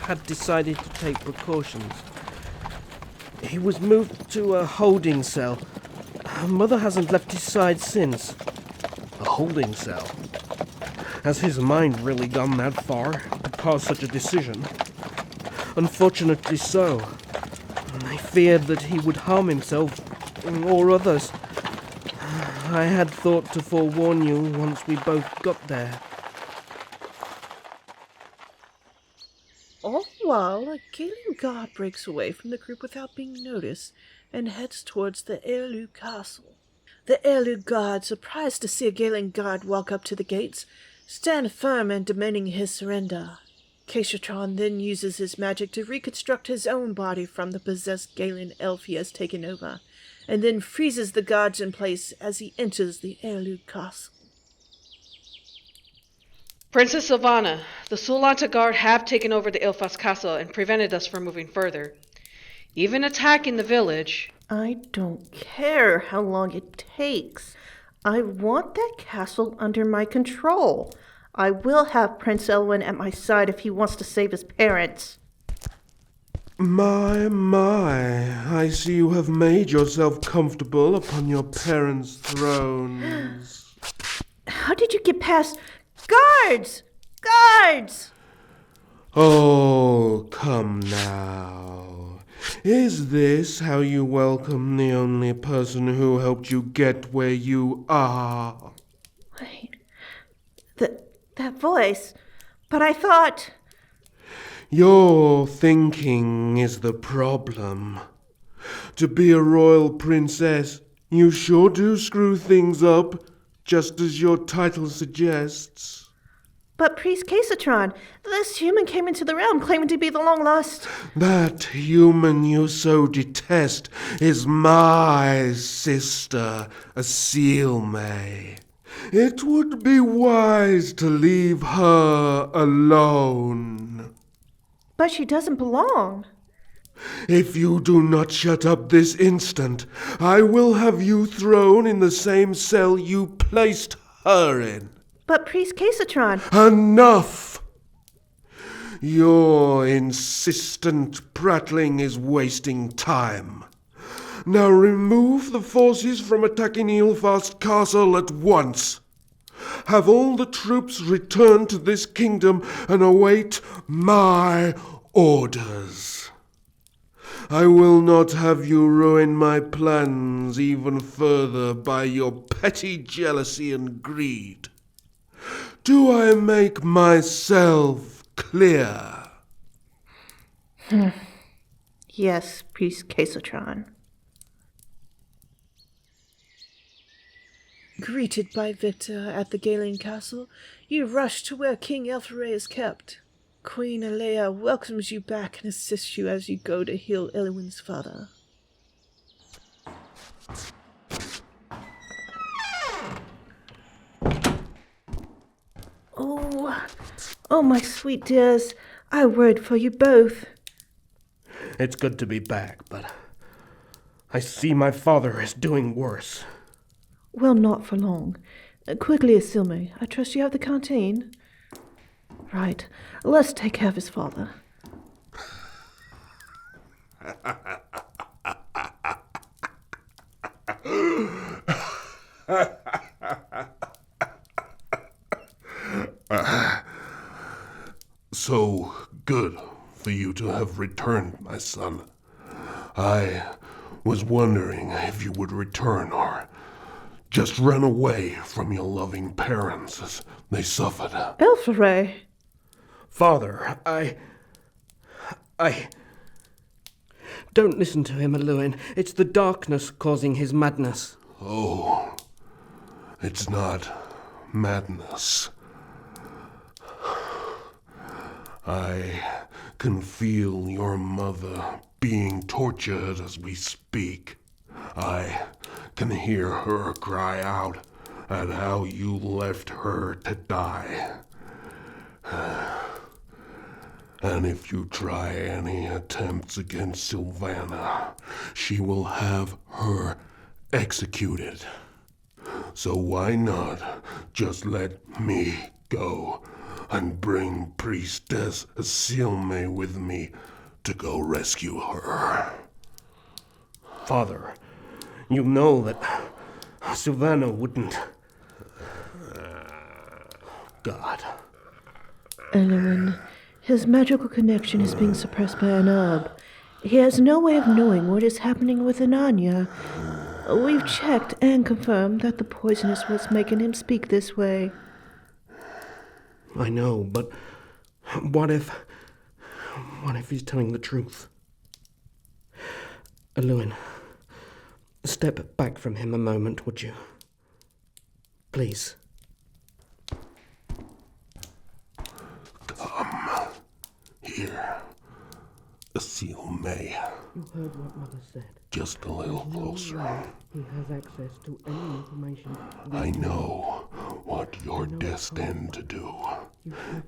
had decided to take precautions. He was moved to a holding cell. Mother hasn't left his side since. A holding cell? Has his mind really gone that far to cause such a decision? Unfortunately so. I feared that he would harm himself or others. I had thought to forewarn you once we both got there. All the while, a Gaelin guard breaks away from the group without being noticed and heads towards the Elluin castle. The Elluin guard, surprised to see a Gaelin guard walk up to the gates, stand firm and demanding his surrender. Keasatran then uses his magic to reconstruct his own body from the possessed Gaelin elf he has taken over, and then freezes the guards in place as he enters the Elluin castle. Princess Sylvana, the Lanta guard have taken over the Ilphas castle and prevented us from moving further. Even attacking the village. I don't care how long it takes. I want that castle under my control. I will have Prince Elluin at my side if he wants to save his parents. My, I see you have made yourself comfortable upon your parents' thrones. How did you get past... Guards! Guards! Oh, come now. Is this how you welcome the only person who helped you get where you are? Wait. That voice. But I thought... Your thinking is the problem. To be a royal princess, you sure do screw things up, just as your title suggests. But Priest Keasatran, this human came into the realm claiming to be the long-lost... That human you so detest is my sister, Asilme. It would be wise to leave her alone. But she doesn't belong. If you do not shut up this instant, I will have you thrown in the same cell you placed her in. But Priest Keasatran... Enough! Your insistent prattling is wasting time. Now remove the forces from attacking Ilphas castle at once. Have all the troops return to this kingdom and await my orders. I will not have you ruin my plans even further by your petty jealousy and greed. Do I make myself clear? Yes, Priest Keasatran. Greeted by Victor at the Gaelin castle, you rush to where King Elpharae is kept. Queen Alea welcomes you back and assists you as you go to heal Elluin's father. Oh, my sweet dears, I worried for you both. It's good to be back, but I see my father is doing worse. Well, not for long. Quickly, Asilme, I trust you have the canteen? Right, let's take care of his father. So good for you to have returned, my son. I was wondering if you would return or just run away from your loving parents as they suffered. Elpharae! Father, I... Don't listen to him, Elluin. It's the darkness causing his madness. Oh, it's not madness. I can feel your mother being tortured as we speak. I can hear her cry out at how you left her to die. And if you try any attempts against Sylvana, she will have her executed. So why not just let me go and bring Priestess Asilme with me to go rescue her? Father, you know that Sylvana wouldn't... God. Elluin, his magical connection is being suppressed by an herb. He has no way of knowing what is happening with Ananya. We've checked and confirmed that the poison is what's making him speak this way. I know, but what if he's telling the truth? Elluin, step back from him a moment, would you? Please. Come here, Asilme. You heard what Mother said. Just a little closer. He has access to any information. I know what you're destined to do.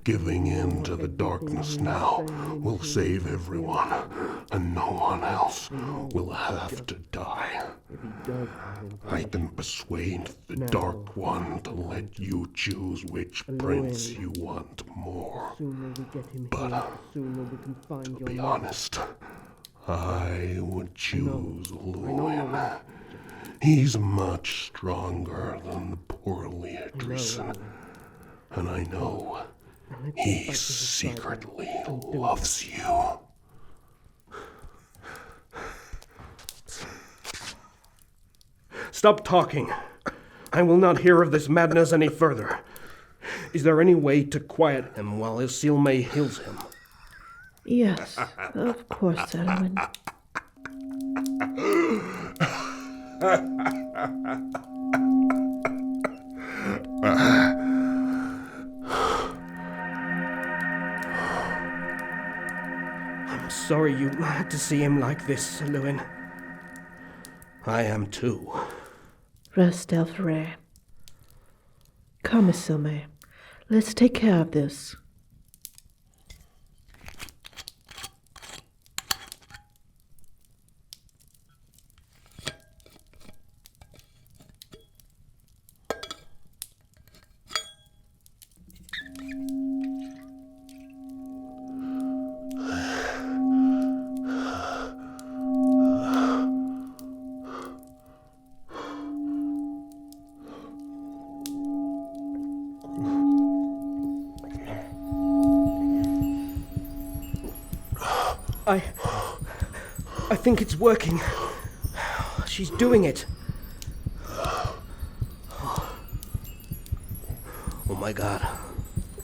Giving in to the darkness now will save everyone, and no one else will have to die. I can persuade the Dark One to let you choose which prince you want more. But, to be honest, I would choose Elluin. He's much stronger than the poorly Adresin, and I know he secretly loves you. Stop talking. I will not hear of this madness any further. Is there any way to quiet him while his Sealmay heals him? Yes, of course, Elluin. I'm sorry you had to see him like this, Elluin. I am too. Rest, Elpharae. Come, Isilme. Let's take care of this. I think it's working. She's doing it. Oh my God.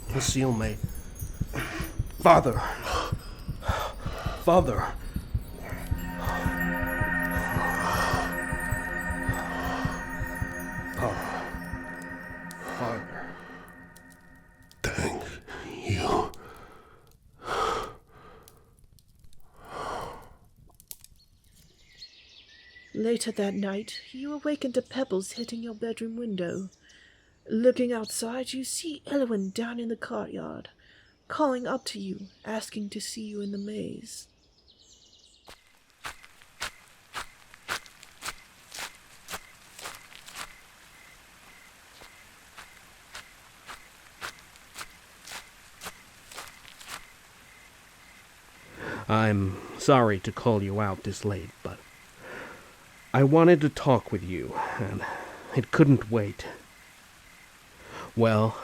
The Sealmay. Father. Father. Father. Thank you. Later that night, you awaken to pebbles hitting your bedroom window. Looking outside, you see Elluin down in the courtyard, calling up to you, asking to see you in the maze. I'm sorry to call you out this late, but I wanted to talk with you, and it couldn't wait. Well,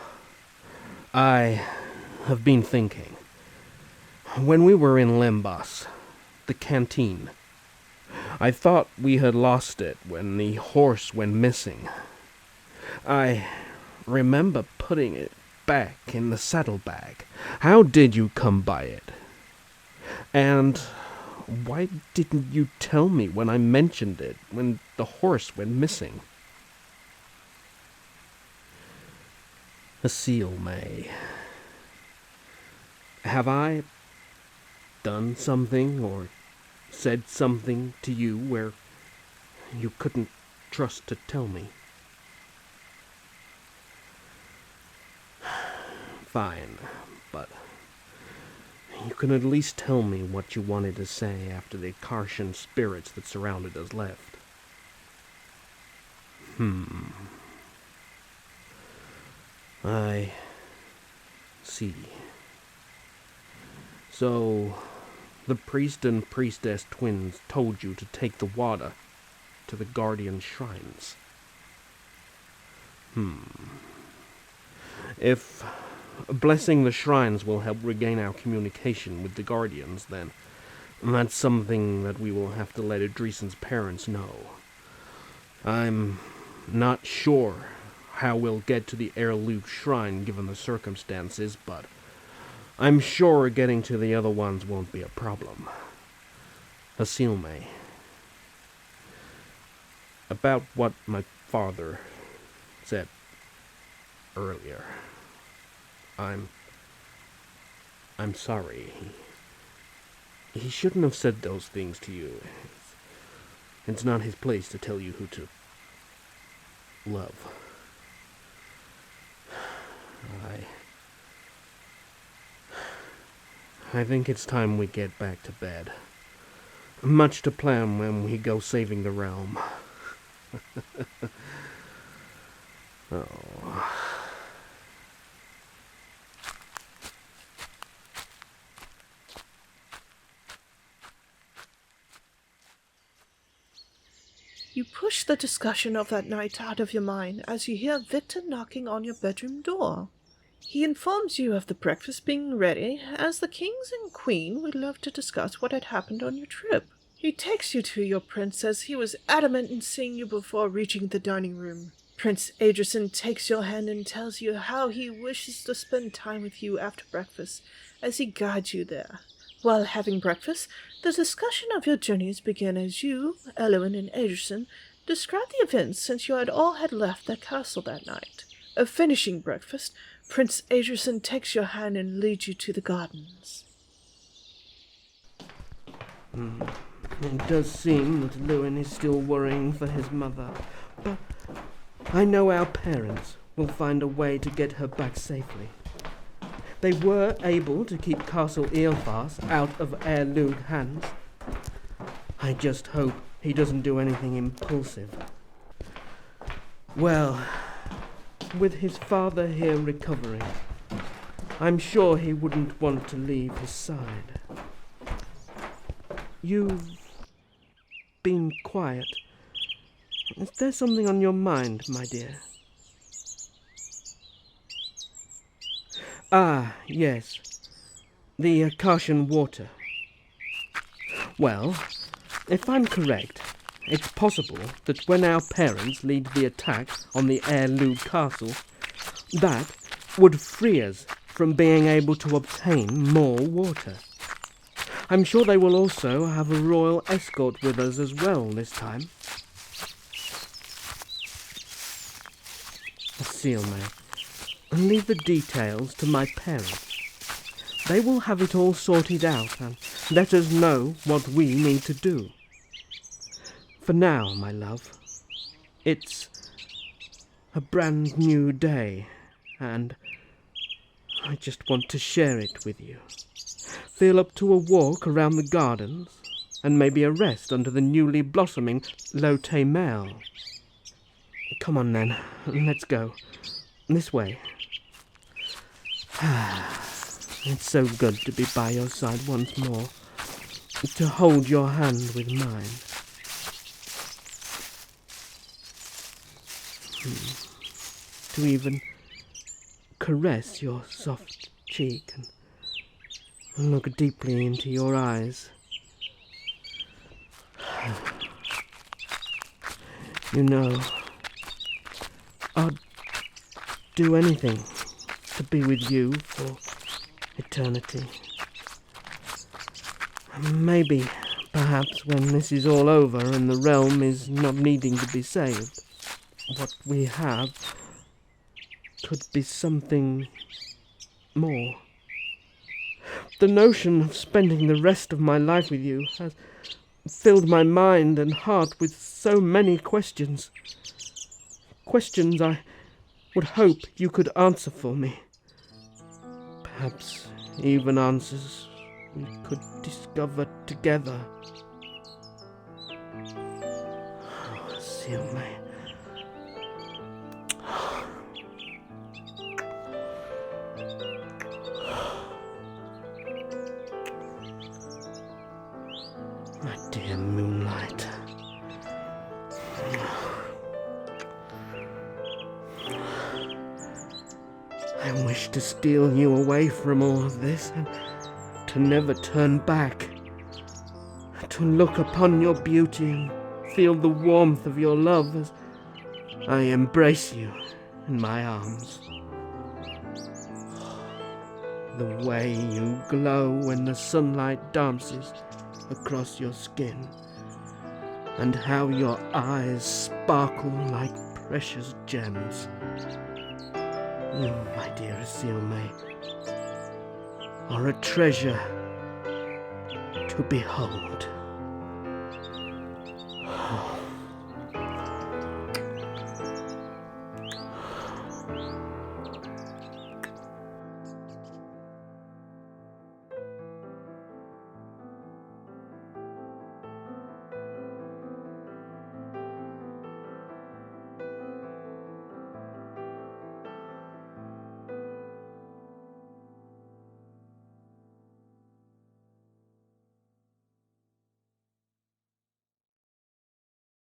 I have been thinking. When we were in Lembas, the canteen, I thought we had lost it when the horse went missing. I remember putting it back in the saddlebag. How did you come by it? And why didn't you tell me when I mentioned it, when the horse went missing? A Sealmay. Have I done something or said something to you where you couldn't trust to tell me? Fine, but you can at least tell me what you wanted to say after the Akashan spirits that surrounded us left. I see. So, the priest and priestess twins told you to take the water to the guardian shrines. If blessing the shrines will help regain our communication with the guardians, then that's something that we will have to let Adresin's parents know. I'm not sure how we'll get to the Heirloop shrine given the circumstances, but I'm sure getting to the other ones won't be a problem. A Sealmay. About what my father said earlier. I'm sorry. He shouldn't have said those things to you. It's not his place to tell you who to love. I think it's time we get back to bed. Much to plan when we go saving the realm. Oh. You push the discussion of that night out of your mind as you hear Victor knocking on your bedroom door. He informs you of the breakfast being ready, as the kings and queen would love to discuss what had happened on your trip. He takes you to your prince as he was adamant in seeing you before reaching the dining room. Prince Adresin takes your hand and tells you how he wishes to spend time with you after breakfast as he guides you there. While having breakfast, the discussion of your journeys began as you, Elluin, and Adresin described the events since you had left the castle that night. Finishing breakfast, Prince Adresin takes your hand and leads you to the gardens. It does seem that Elluin is still worrying for his mother, but I know our parents will find a way to get her back safely. They were able to keep Castle Ilphas out of Elluin's hands. I just hope he doesn't do anything impulsive. Well, with his father here recovering, I'm sure he wouldn't want to leave his side. You've been quiet. Is there something on your mind, my dear? Ah, yes. The Akashan water. Well, if I'm correct, it's possible that when our parents lead the attack on the Elluin castle, that would free us from being able to obtain more water. I'm sure they will also have a royal escort with us as well this time. Xianah, and leave the details to my parents. They will have it all sorted out and let us know what we need to do. For now, my love, it's a brand new day, and I just want to share it with you. Feel up to a walk around the gardens, and maybe a rest under the newly blossoming Lotte Mel. Come on then, let's go. This way. It's so good to be by your side once more, to hold your hand with mine. To even caress your soft cheek and look deeply into your eyes. You know, I'd do anything to be with you for eternity. Maybe, perhaps when this is all over and the realm is not needing to be saved, what we have could be something more. The notion of spending the rest of my life with you has filled my mind and heart with so many questions. Questions I would hope you could answer for me. Perhaps even answers we could discover together. Oh, Xianah. My dear moonlight. I wish to steal you away from all of this and to never turn back. To look upon your beauty and feel the warmth of your love as I embrace you in my arms. The way you glow when the sunlight dances across your skin, and how your eyes sparkle like precious gems. You, my dear Xianah, are a treasure to behold.